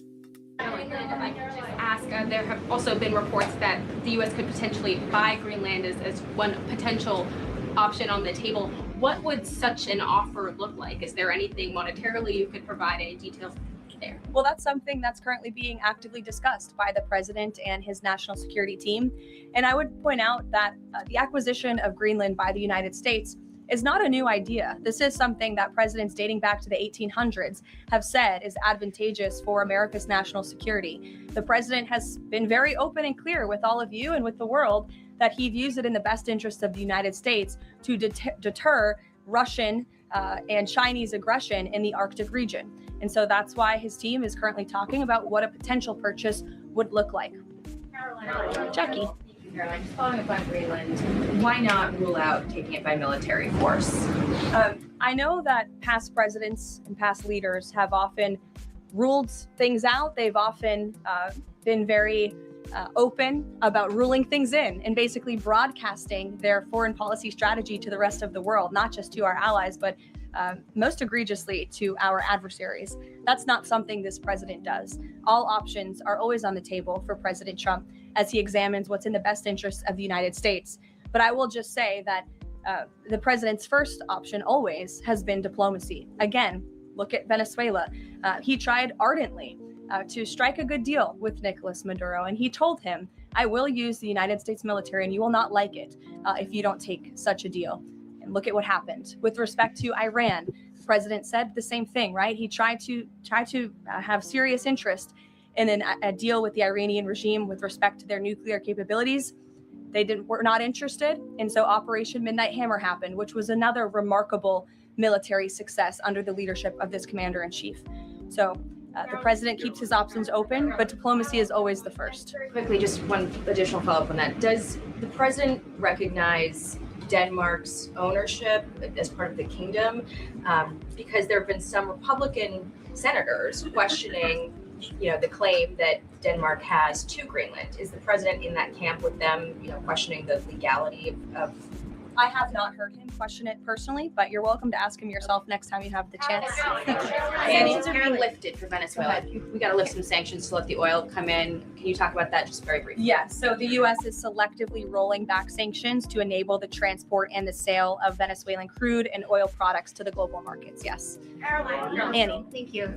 There have also been reports that the U.S. could potentially buy Greenland as one potential option on the table. What would such an offer look like? Is there anything monetarily you could provide? Any details there? Well, that's something that's currently being actively discussed by the president and his national security team. And I would point out that the acquisition of Greenland by the United States is not a new idea. This is something that presidents dating back to the 1800s have said is advantageous for America's national security. The president has been very open and clear with all of you and with the world that he views it in the best interest of the United States to deter Russian and Chinese aggression in the Arctic region. And so that's why his team is currently talking about what a potential purchase would look like. Jackie. Caroline, just following up on Greenland, why not rule out taking it by military force? I know that past presidents and past leaders have often ruled things out. They've often been very open about ruling things in and basically broadcasting their foreign policy strategy to the rest of the world, not just to our allies, but most egregiously to our adversaries. That's not something this president does. All options are always on the table for President Trump as he examines what's in the best interests of the United States. But I will just say that the president's first option always has been diplomacy. Again, look at Venezuela. He tried ardently to strike a good deal with Nicolas Maduro, and he told him, I will use the United States military and you will not like it if you don't take such a deal. And look at what happened. With respect to Iran, the president said the same thing, right? He tried to have serious interest in a deal with the Iranian regime with respect to their nuclear capabilities. They were not interested. And so Operation Midnight Hammer happened, which was another remarkable military success under the leadership of this commander-in-chief. So the president keeps his options open, but diplomacy is always the first. Quickly, just one additional follow-up on that. Does the president recognize Denmark's ownership as part of the kingdom? Because there have been some Republican senators questioning the claim that Denmark has to Greenland. Is the president in that camp with them, questioning the legality of? I have not heard him question it personally, but you're welcome to ask him yourself next time you have the chance. Sanctions are being lifted for Venezuela. We got to lift some sanctions to let the oil come in. Can you talk about that just very briefly? Yes. So the U.S. is selectively rolling back sanctions to enable the transport and the sale of Venezuelan crude and oil products to the global markets. Yes. Caroline. Annie. Thank you.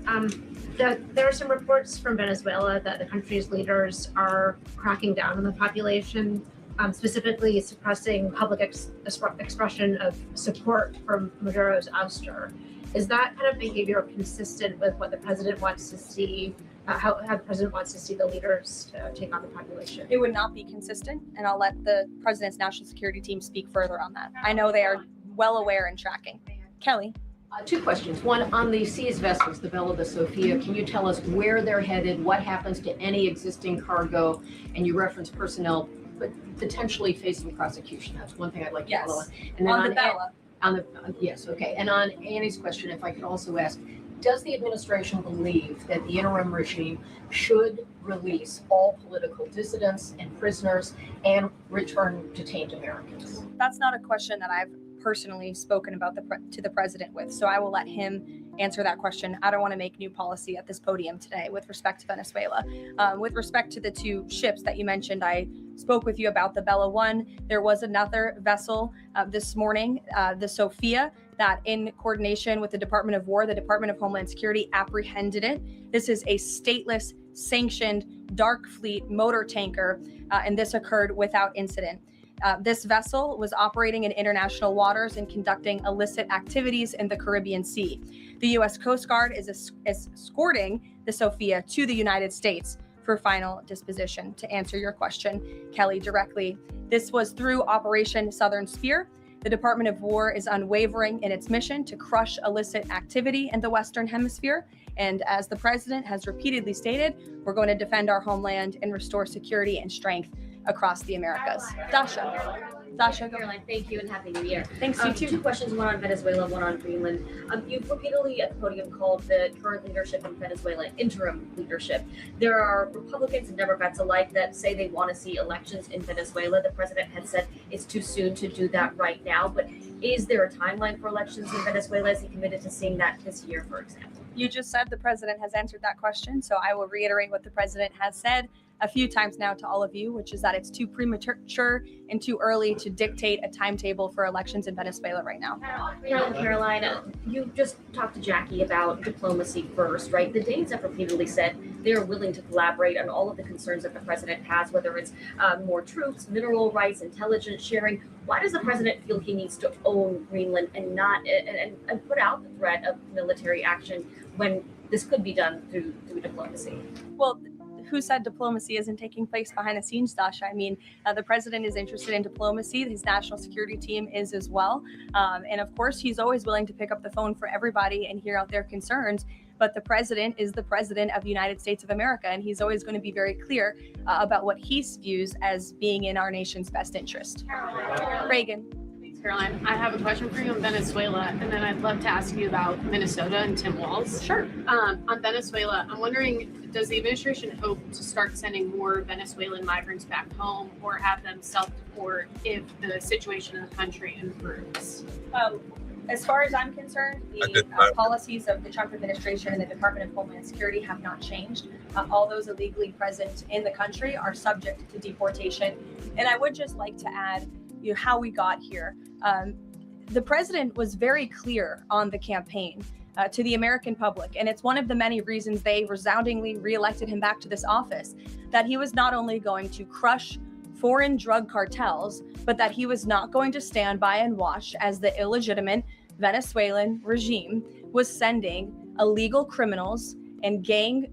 There are some reports from Venezuela that the country's leaders are cracking down on the population, specifically suppressing public expression of support for Maduro's ouster. Is that kind of behavior consistent with what the president wants to see, how the president wants to see the leaders take on the population? It would not be consistent, and I'll let the president's national security team speak further on that. I know they are well aware and tracking. Kelly. Two questions. One, on the seized vessels, the Bella, the Sophia, can you tell us where they're headed, what happens to any existing cargo, and you reference personnel but potentially facing prosecution? That's one thing I'd like to follow on. And then on the Bella. Yes, okay. And on Annie's question, if I could also ask, does the administration believe that the interim regime should release all political dissidents and prisoners and return detained Americans? That's not a question that I've personally spoken about to the president with, so I will let him answer that question. I don't want to make new policy at this podium today with respect to Venezuela. With respect to the two ships that you mentioned, I spoke with you about the Bella 1. There was another vessel this morning, the Sophia, that in coordination with the Department of War, the Department of Homeland Security apprehended it. This is a stateless, sanctioned dark fleet motor tanker, and this occurred without incident. This vessel was operating in international waters and conducting illicit activities in the Caribbean Sea. The U.S. Coast Guard is escorting the Sophia to the United States for final disposition. To answer your question, Kelly, directly, this was through Operation Southern Spear. The Department of War is unwavering in its mission to crush illicit activity in the Western Hemisphere. And as the president has repeatedly stated, we're going to defend our homeland and restore security and strength across the Americas. Dasha, go. Caroline, thank you and Happy New Year. Thanks, you too. Two questions, one on Venezuela, one on Greenland. You've repeatedly at the podium called the current leadership in Venezuela interim leadership. There are Republicans and Democrats alike that say they want to see elections in Venezuela. The president had said it's too soon to do that right now, but is there a timeline for elections in Venezuela? Is he committed to seeing that this year, for example? You just said the president has answered that question, so I will reiterate what the president has said a few times now to all of you, which is that it's too premature and too early to dictate a timetable for elections in Venezuela right now. Caroline, you just talked to Jackie about diplomacy first, right? The Danes have repeatedly said they're willing to collaborate on all of the concerns that the president has, whether it's more troops, mineral rights, intelligence sharing. Why does the president feel he needs to own Greenland and not and put out the threat of military action when this could be done through diplomacy? Well, who said diplomacy isn't taking place behind the scenes, Dasha? I mean, the president is interested in diplomacy. His national security team is as well. And of course, he's always willing to pick up the phone for everybody and hear out their concerns. But the president is the president of the United States of America, and he's always going to be very clear about what he views as being in our nation's best interest. Reagan. Caroline, I have a question for you on Venezuela, and then I'd love to ask you about Minnesota and Tim Walz. Sure. On Venezuela, I'm wondering, does the administration hope to start sending more Venezuelan migrants back home or have them self-deport if the situation in the country improves? As far as I'm concerned, the policies of the Trump administration and the Department of Homeland Security have not changed. All those illegally present in the country are subject to deportation. And I would just like to add, how we got here. The president was very clear on the campaign to the American public, and it's one of the many reasons they resoundingly reelected him back to this office, that he was not only going to crush foreign drug cartels, but that he was not going to stand by and watch as the illegitimate Venezuelan regime was sending illegal criminals and gang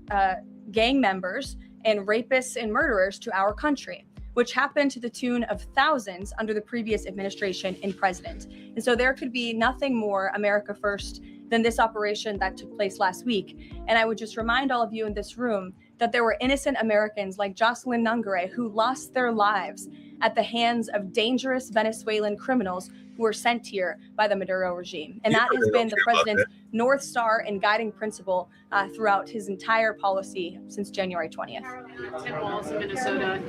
members and rapists and murderers to our country, which happened to the tune of thousands under the previous administration and president. And so there could be nothing more America first than this operation that took place last week. And I would just remind all of you in this room that there were innocent Americans like Jocelyn Nungare who lost their lives at the hands of dangerous Venezuelan criminals who were sent here by the Maduro regime. And that has been the president's North Star and guiding principle throughout his entire policy since January 20th. Tim Walz in Minnesota.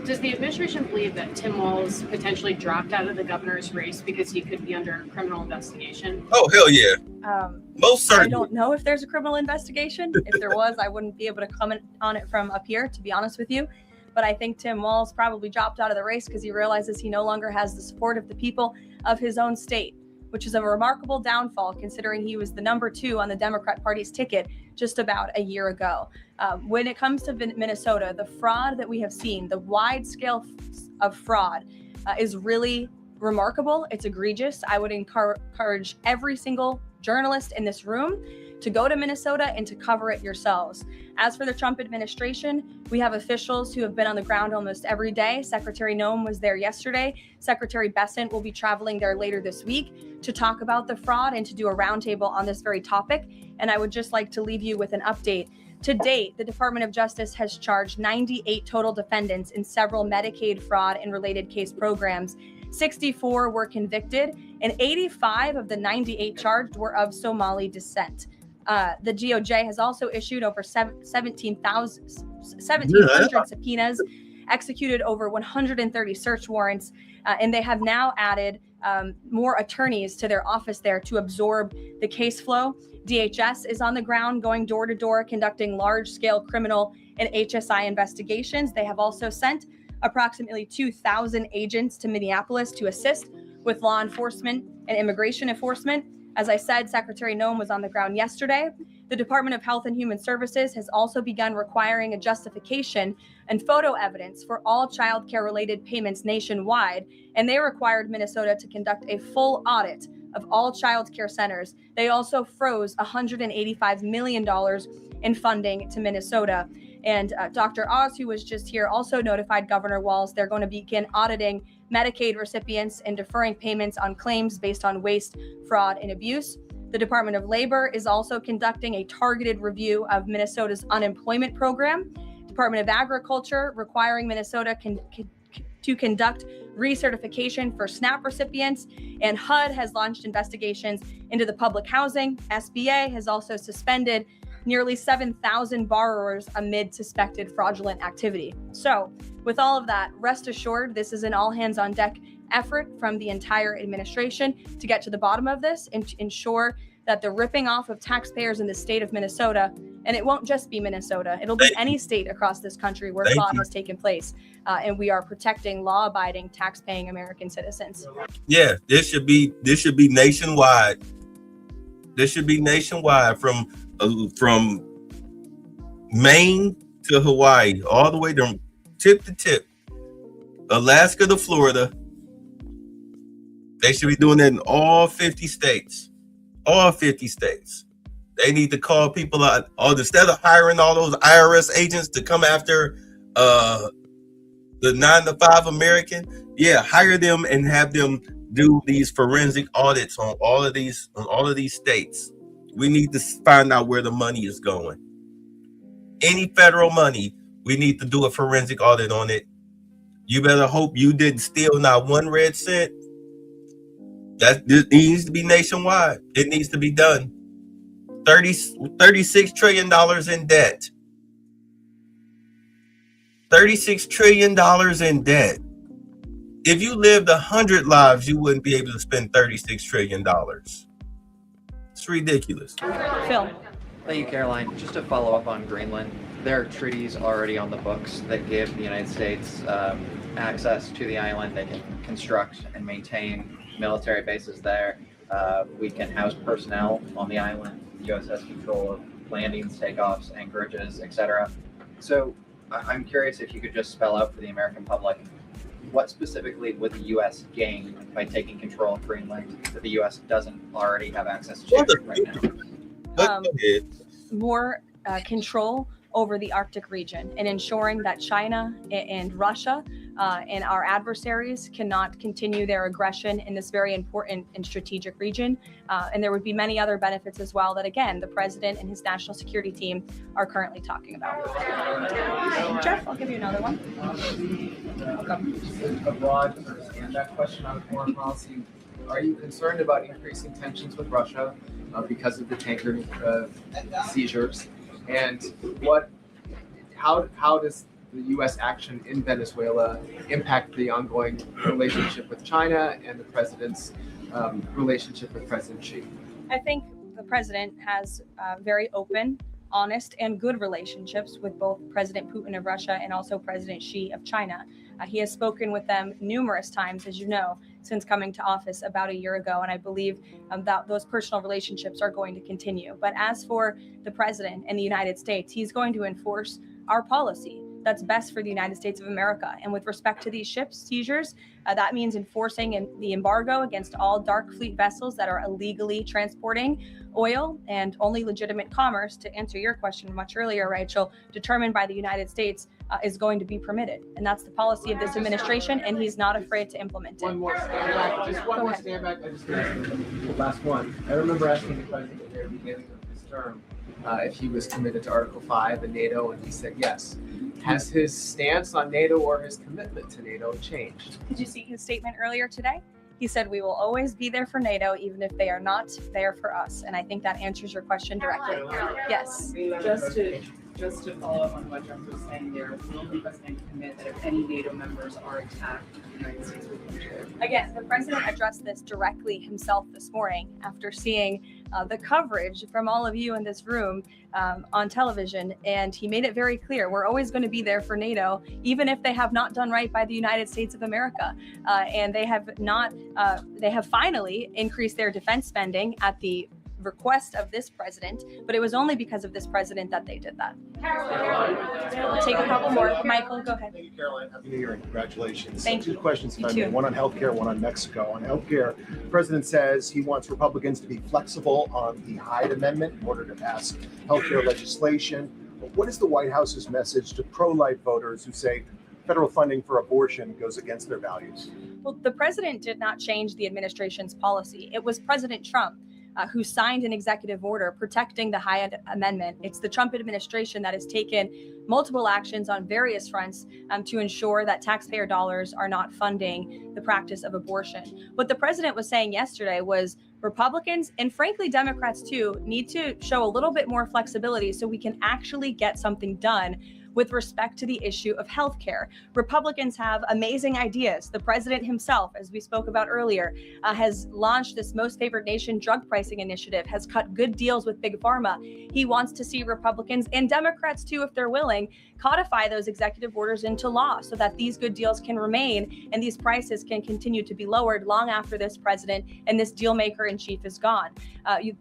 Does the administration believe that Tim Walz potentially dropped out of the governor's race because he could be under criminal investigation? Oh, hell yeah. Most certainly. I don't know if there's a criminal investigation. If there was, I wouldn't be able to comment on it from up here, to be honest with you. But I think Tim Walz probably dropped out of the race because he realizes he no longer has the support of the people of his own state, which is a remarkable downfall considering he was the number 2 on the Democrat Party's ticket just about a year ago. When it comes to Minnesota, the fraud that we have seen, the wide scale of fraud is really remarkable. It's egregious. I would encourage every single journalist in this room to go to Minnesota and to cover it yourselves. As for the Trump administration, we have officials who have been on the ground almost every day. Secretary Noem was there yesterday. Secretary Bessent will be traveling there later this week to talk about the fraud and to do a roundtable on this very topic. And I would just like to leave you with an update. To date, the Department of Justice has charged 98 total defendants in several Medicaid fraud and related case programs. 64 were convicted, and 85 of the 98 charged were of Somali descent. The DOJ has also issued over 1,700 subpoenas, executed over 130 search warrants, and they have now added more attorneys to their office there to absorb the case flow. DHS is on the ground going door to door, conducting large-scale criminal and HSI investigations. They have also sent approximately 2,000 agents to Minneapolis to assist with law enforcement and immigration enforcement. As I said, Secretary Noem was on the ground yesterday. The Department of Health and Human Services has also begun requiring a justification and photo evidence for all child care related payments nationwide, and they required Minnesota to conduct a full audit of all child care centers. They also froze $185 million in funding to Minnesota. And Dr. Oz, who was just here, also notified Governor Walz they're going to begin auditing Medicaid recipients and deferring payments on claims based on waste, fraud, and abuse. The Department of Labor is also conducting a targeted review of Minnesota's unemployment program. Department of Agriculture requiring Minnesota to conduct recertification for SNAP recipients, and HUD has launched investigations into the public housing. SBA has also suspended nearly 7,000 borrowers amid suspected fraudulent activity. So with all of that, rest assured, this is an all hands on deck effort from the entire administration to get to the bottom of this and to ensure that the ripping off of taxpayers in the state of Minnesota, and it won't just be Minnesota, it'll be any state across this country where fraud has taken place, and we are protecting law-abiding, tax-paying American citizens. Yeah, this should be nationwide. This should be nationwide from Maine to Hawaii, all the way from tip to tip, Alaska to Florida. They should be doing that in all 50 states. All 50 states. They need to call people out. Instead of hiring all those IRS agents to come after the 9-to-5 American, hire them and have them do these forensic audits on all of these states. We need to find out where the money is going. Any federal money, we need to do a forensic audit on it. You better hope you didn't steal not one red cent. This needs to be nationwide. It needs to be done. $36 trillion in debt. $36 trillion in debt. If you lived 100 lives, you wouldn't be able to spend $36 trillion. It's ridiculous. Phil. Thank you, Caroline. Just to follow up on Greenland, there are treaties already on the books that give the United States access to the island. They can construct and maintain military bases there. We can house personnel on the island. The U.S. has control of landings, takeoffs, anchorages, etc. So I'm curious if you could just spell out for the American public, what specifically would the U.S. gain by taking control of Greenland that the U.S. doesn't already have access to right now? More control over the Arctic region and ensuring that China and Russia and our adversaries cannot continue their aggression in this very important and strategic region. And there would be many other benefits as well that, again, the president and his national security team are currently talking about. Jeff, I'll give you another one. A broad understand that question on foreign policy. Are you concerned about increasing tensions with Russia because of the tanker seizures? And how does the U.S. action in Venezuela impact the ongoing relationship with China and the president's relationship with President Xi? I think the president has very open, honest, and good relationships with both President Putin of Russia and also President Xi of China. He has spoken with them numerous times, as you know, since coming to office about a year ago, and I believe that those personal relationships are going to continue. But as for the president and the United States, he's going to enforce our policy that's best for the United States of America. And with respect to these ship seizures, that means enforcing the embargo against all dark fleet vessels that are illegally transporting oil, and only legitimate commerce, to answer your question much earlier, Rachel, determined by the United States is going to be permitted. And that's the policy of this administration, and he's not afraid to implement it. One more stand back. Just one more stand back. I just last one. I remember asking the president at the very beginning of his term if he was committed to Article 5 and NATO, and he said yes. Has his stance on NATO or his commitment to NATO changed? Did you see his statement earlier today? He said, we will always be there for NATO, even if they are not there for us. And I think that answers your question directly. Yes. Just to follow up on what Jeff was saying there, will the president commit that if any NATO members are attacked, the United States will be there? Again, the president addressed this directly himself this morning after seeing the coverage from all of you in this room on television. And he made it very clear, we're always going to be there for NATO, even if they have not done right by the United States of America. And they have finally increased their defense spending at the request of this president, but it was only because of this president that they did that. We'll take a couple more. Michael, go ahead. Thank you, Caroline. Happy New Year and congratulations. Thank Two you. questions, if You I may. too. One on healthcare, one on Mexico. On healthcare, the president says he wants Republicans to be flexible on the Hyde Amendment in order to pass healthcare legislation. But what is the White House's message to pro-life voters who say federal funding for abortion goes against their values? Well, the president did not change the administration's policy. It was President Trump who signed an executive order protecting the Hyde Amendment. It's the Trump administration that has taken multiple actions on various fronts to ensure that taxpayer dollars are not funding the practice of abortion. What the president was saying yesterday was Republicans, and frankly Democrats too, need to show a little bit more flexibility so we can actually get something done with respect to the issue of healthcare. Republicans have amazing ideas. The president himself, as we spoke about earlier, has launched this Most Favored Nation drug pricing initiative, has cut good deals with Big Pharma. He wants to see Republicans and Democrats too, if they're willing, codify those executive orders into law so that these good deals can remain and these prices can continue to be lowered long after this president and this deal maker in chief is gone.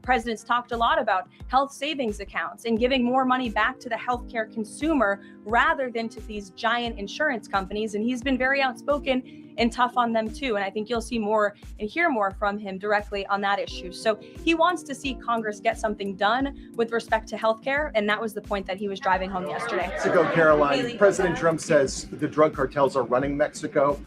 Presidents talked a lot about health savings accounts and giving more money back to the healthcare consumer rather than to these giant insurance companies. And he's been very outspoken and tough on them too. And I think you'll see more and hear more from him directly on that issue. So he wants to see Congress get something done with respect to healthcare. And that was the point that he was driving home yesterday. Mexico, Caroline. President Trump says the drug cartels are running Mexico.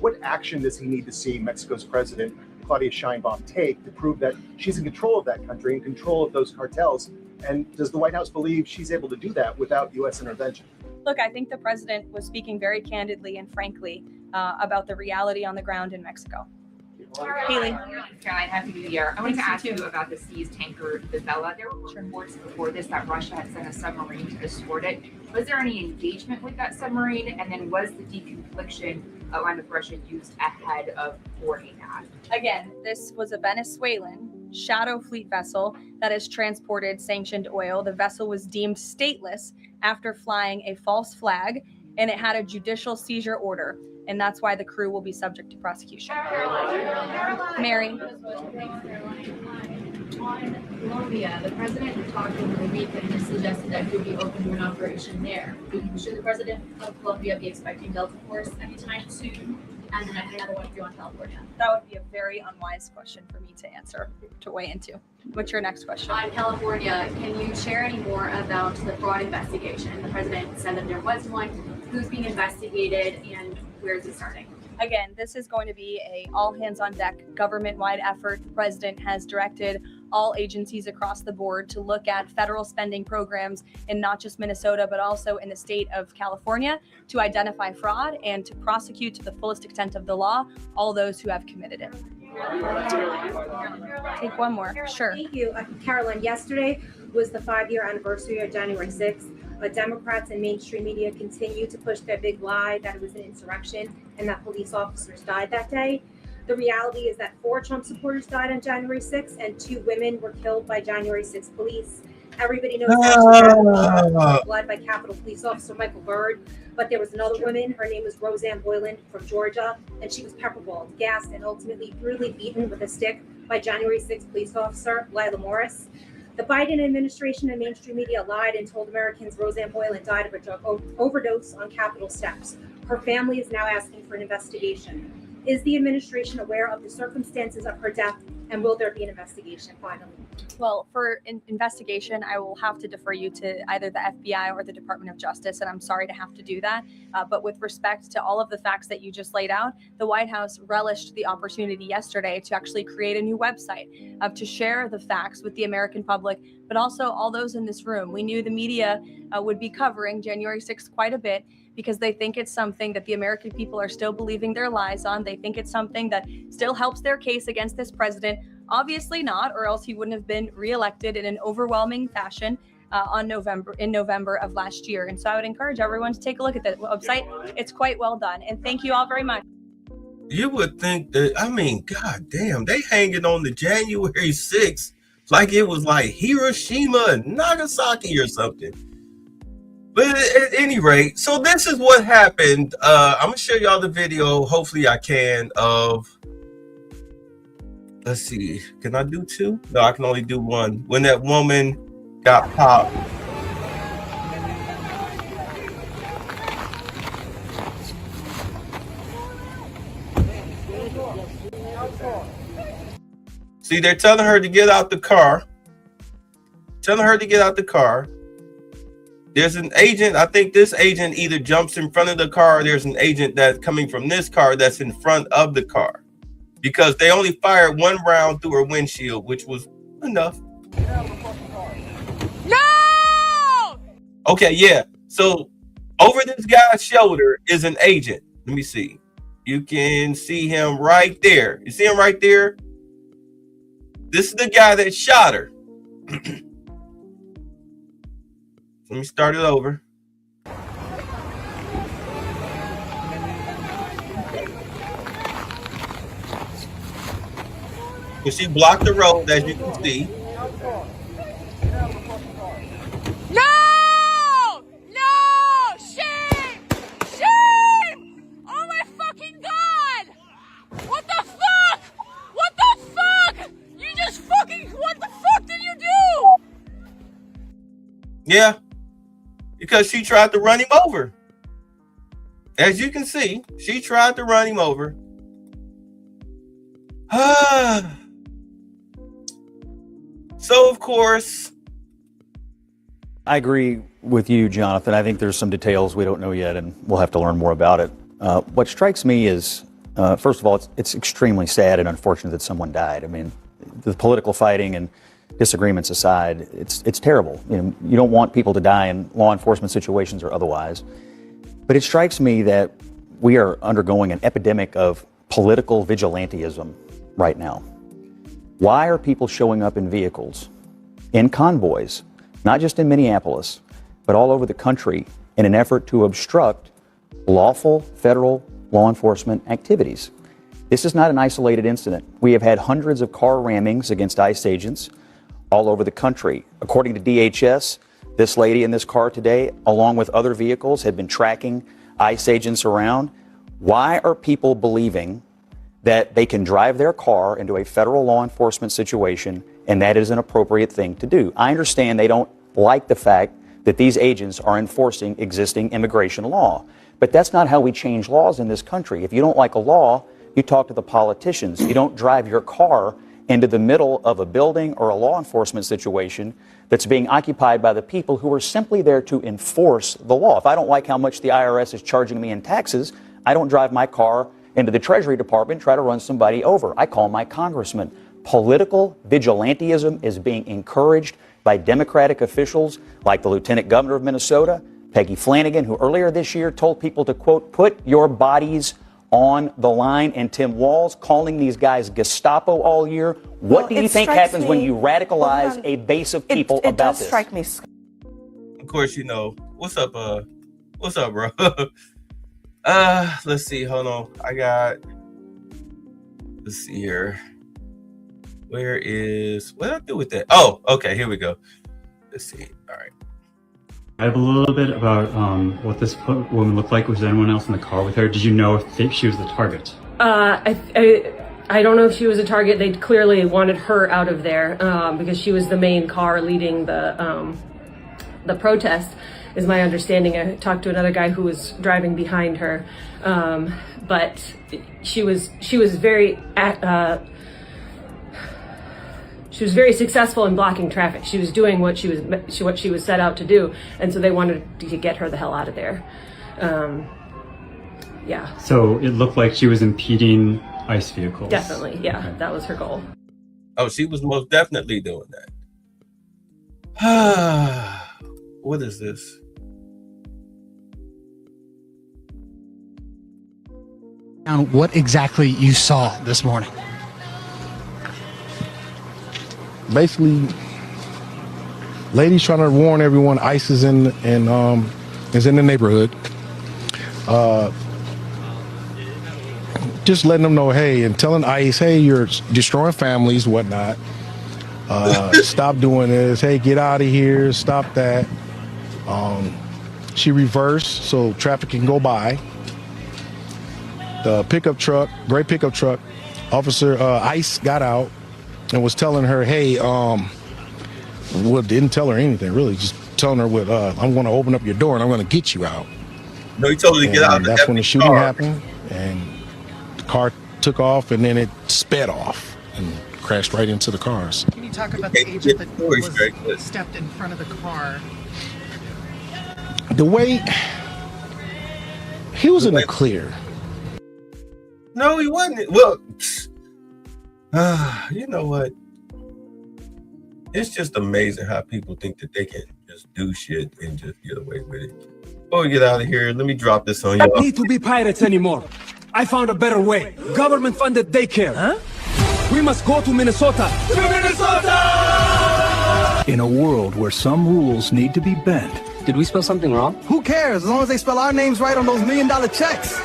What action does he need to see Mexico's president, Claudia Sheinbaum, take to prove that she's in control of that country, in control of those cartels? And does the White House believe she's able to do that without U.S. intervention? Look, I think the president was speaking very candidly and frankly about the reality on the ground in Mexico. Haley. Caroline, Happy New Year. I wanted to ask you about the seized tanker, the Vela. There were reports before this that Russia had sent a submarine to escort it. Was there any engagement with that submarine? And then was the deconfliction line with Russia used ahead of boarding that? Again, this was a Venezuelan shadow fleet vessel that has transported sanctioned oil. The vessel was deemed stateless after flying a false flag, and it had a judicial seizure order. And that's why the crew will be subject to prosecution. Mary. On Colombia, the president talked over the week and suggested that he would be open to an operation there. Should the president of Colombia be expecting Delta Force anytime soon? And then I have another one for you on California. That would be a very unwise question for me to answer, to weigh into. What's your next question? On California, can you share any more about the fraud investigation? The president said that there was one. Who's being investigated and where is it starting? Again, this is going to be a all hands on deck government-wide effort. The president has directed all agencies across the board to look at federal spending programs in not just Minnesota, but also in the state of California to identify fraud and to prosecute to the fullest extent of the law all those who have committed it. Take one more. Sure. Thank you. Caroline, yesterday was the 5-year anniversary of January 6th. But Democrats and mainstream media continue to push their big lie that it was an insurrection and that police officers died that day. The reality is that 4 Trump supporters died on January 6th and 2 women were killed by January 6th police. Everybody knows that blood by Capitol Police Officer Michael Byrd, but there was another woman. Her name was Roseanne Boylan from Georgia, and she was pepperballed, gassed, and ultimately brutally beaten with a stick by January 6th police officer Lila Morris. The Biden administration and mainstream media lied and told Americans Roseanne Boylan died of a drug overdose on Capitol steps. Her family is now asking for an investigation. Is the administration aware of the circumstances of her death, and will there be an investigation finally? Well, for investigation, I will have to defer you to either the FBI or the Department of Justice, and I'm sorry to have to do that. But with respect to all of the facts that you just laid out, the White House relished the opportunity yesterday to actually create a new website to share the facts with the American public, but also all those in this room. We knew the media would be covering January 6th quite a bit because they think it's something that the American people are still believing their lies on. They think it's something that still helps their case against this president. Obviously not, or else he wouldn't have been reelected in an overwhelming fashion in November of last year. And so I would encourage everyone to take a look at the website. It's quite well done. And thank you all very much. You would think that, I mean, god damn, they hanging on the January 6th like it was like Hiroshima and Nagasaki or something. But at any rate, so this is what happened. I'm gonna show y'all the video, hopefully I can, of let's see. Can I do two? No, I can only do one. When that woman got popped. See, they're telling her to get out the car. Telling her to get out the car. There's an agent. I think this agent either jumps in front of the car. Or there's an agent that's coming from this car that's in front of the car. Because they only fired one round through her windshield, which was enough. No! Okay, yeah. So over this guy's shoulder is an agent. Let me see. You can see him right there. You see him right there? This is the guy that shot her. Let me start it over. And she blocked the road, as you can see. No! No! Shame! Shame! Oh my fucking god! What the fuck? What the fuck? You just fucking, what the fuck did you do? Yeah, because she tried to run him over. As you can see, she tried to run him over. So, of course, I agree with you, Jonathan. I think there's some details we don't know yet, and we'll have to learn more about it. What strikes me is, first of all, it's extremely sad and unfortunate that someone died. I mean, the political fighting and disagreements aside, it's terrible. You don't want people to die in law enforcement situations or otherwise. But it strikes me that we are undergoing an epidemic of political vigilantism right now. Why are people showing up in vehicles, in convoys, not just in Minneapolis, but all over the country in an effort to obstruct lawful federal law enforcement activities? This is not an isolated incident. We have had hundreds of car rammings against ICE agents all over the country. According to DHS, this lady in this car today, along with other vehicles, had been tracking ICE agents around. Why are people believing that they can drive their car into a federal law enforcement situation and that is an appropriate thing to do? I understand they don't like the fact that these agents are enforcing existing immigration law, but that's not how we change laws in this country. If you don't like a law, you talk to the politicians. You don't drive your car into the middle of a building or a law enforcement situation that's being occupied by the people who are simply there to enforce the law. If I don't like how much the IRS is charging me in taxes, I don't drive my car into the Treasury Department, try to run somebody over. I call my congressman. Political vigilantism is being encouraged by Democratic officials like the Lieutenant Governor of Minnesota, Peggy Flanagan, who earlier this year told people to, quote, put your bodies on the line, and Tim Walz calling these guys Gestapo all year. What do you think happens when you radicalize a base of people about this? Strike me. Of course, you know. What's up, bro? Let's see. Hold on. Let's see here. What did I do with that? Oh, okay. Here we go. Let's see. All right. I have a little bit about what this woman looked like. Was there anyone else in the car with her? Did you know if she was the target? I don't know if she was a target. They clearly wanted her out of there because she was the main car leading the protest, is my understanding. I talked to another guy who was driving behind her, but she was very successful in blocking traffic. She was doing what she was set out to do, and so they wanted to get her the hell out of there. Yeah. So it looked like she was impeding ICE vehicles. Definitely, yeah. Okay. That was her goal. Oh, she was most definitely doing that. What is this? What exactly you saw this morning? Basically, ladies trying to warn everyone ICE is in the neighborhood. Just letting them know, hey, and telling ICE, hey, you're destroying families, whatnot. Stop doing this. Hey, get out of here. Stop that. She reversed so traffic can go by. The pickup truck, gray pickup truck, officer ICE got out. and was telling her, hey, well, didn't tell her anything really, just telling her what, I'm going to open up your door and I'm going to get you out. No, he told her to get out. That's when the shooting happened, and the car took off, and then it sped off and crashed right into the cars. Can you talk about the agent that was stepped in front of the car? The way he was in the clear. No, he wasn't. Well, you know what? It's just amazing how people think that they can just do shit and just get away with it. Before we get out of here, let me drop this on you. Don't need to be pirates anymore. I found a better way. Government-funded daycare. Huh? We must go to Minnesota. To Minnesota! In a world where some rules need to be bent. Did we spell something wrong? Who cares? As long as they spell our names right on those $1 million checks.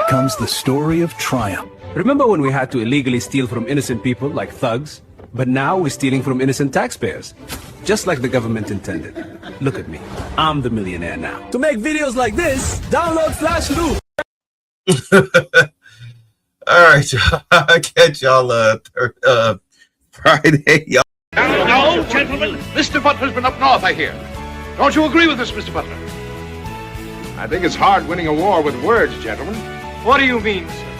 Comes the story of triumph. Remember when we had to illegally steal from innocent people like thugs? But now we're stealing from innocent taxpayers. Just like the government intended. Look at me. I'm the millionaire now. To make videos like this, download Flash Loop. All right, y'all. I'll catch y'all Friday. Y'all. No, gentlemen, Mr. Butler's been up north, I hear. Don't you agree with this, Mr. Butler? I think it's hard winning a war with words, gentlemen. What do you mean, sir?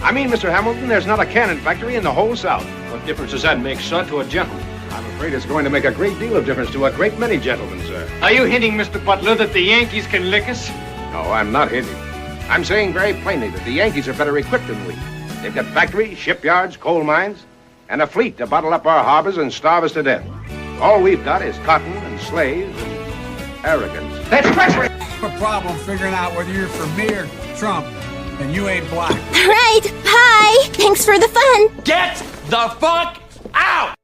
I mean, Mr. Hamilton, there's not a cannon factory in the whole South. What difference does that make, sir, to a gentleman? I'm afraid it's going to make a great deal of difference to a great many gentlemen, sir. Are you hinting, Mr. Butler, that the Yankees can lick us? No, I'm not hinting. I'm saying very plainly that the Yankees are better equipped than we. They've got factories, shipyards, coal mines, and a fleet to bottle up our harbors and starve us to death. All we've got is cotton and slaves and arrogance. That's treachery! A problem figuring out whether you're for me or Trump, and you ain't black. All right, bye. Thanks for the fun. Get the fuck out!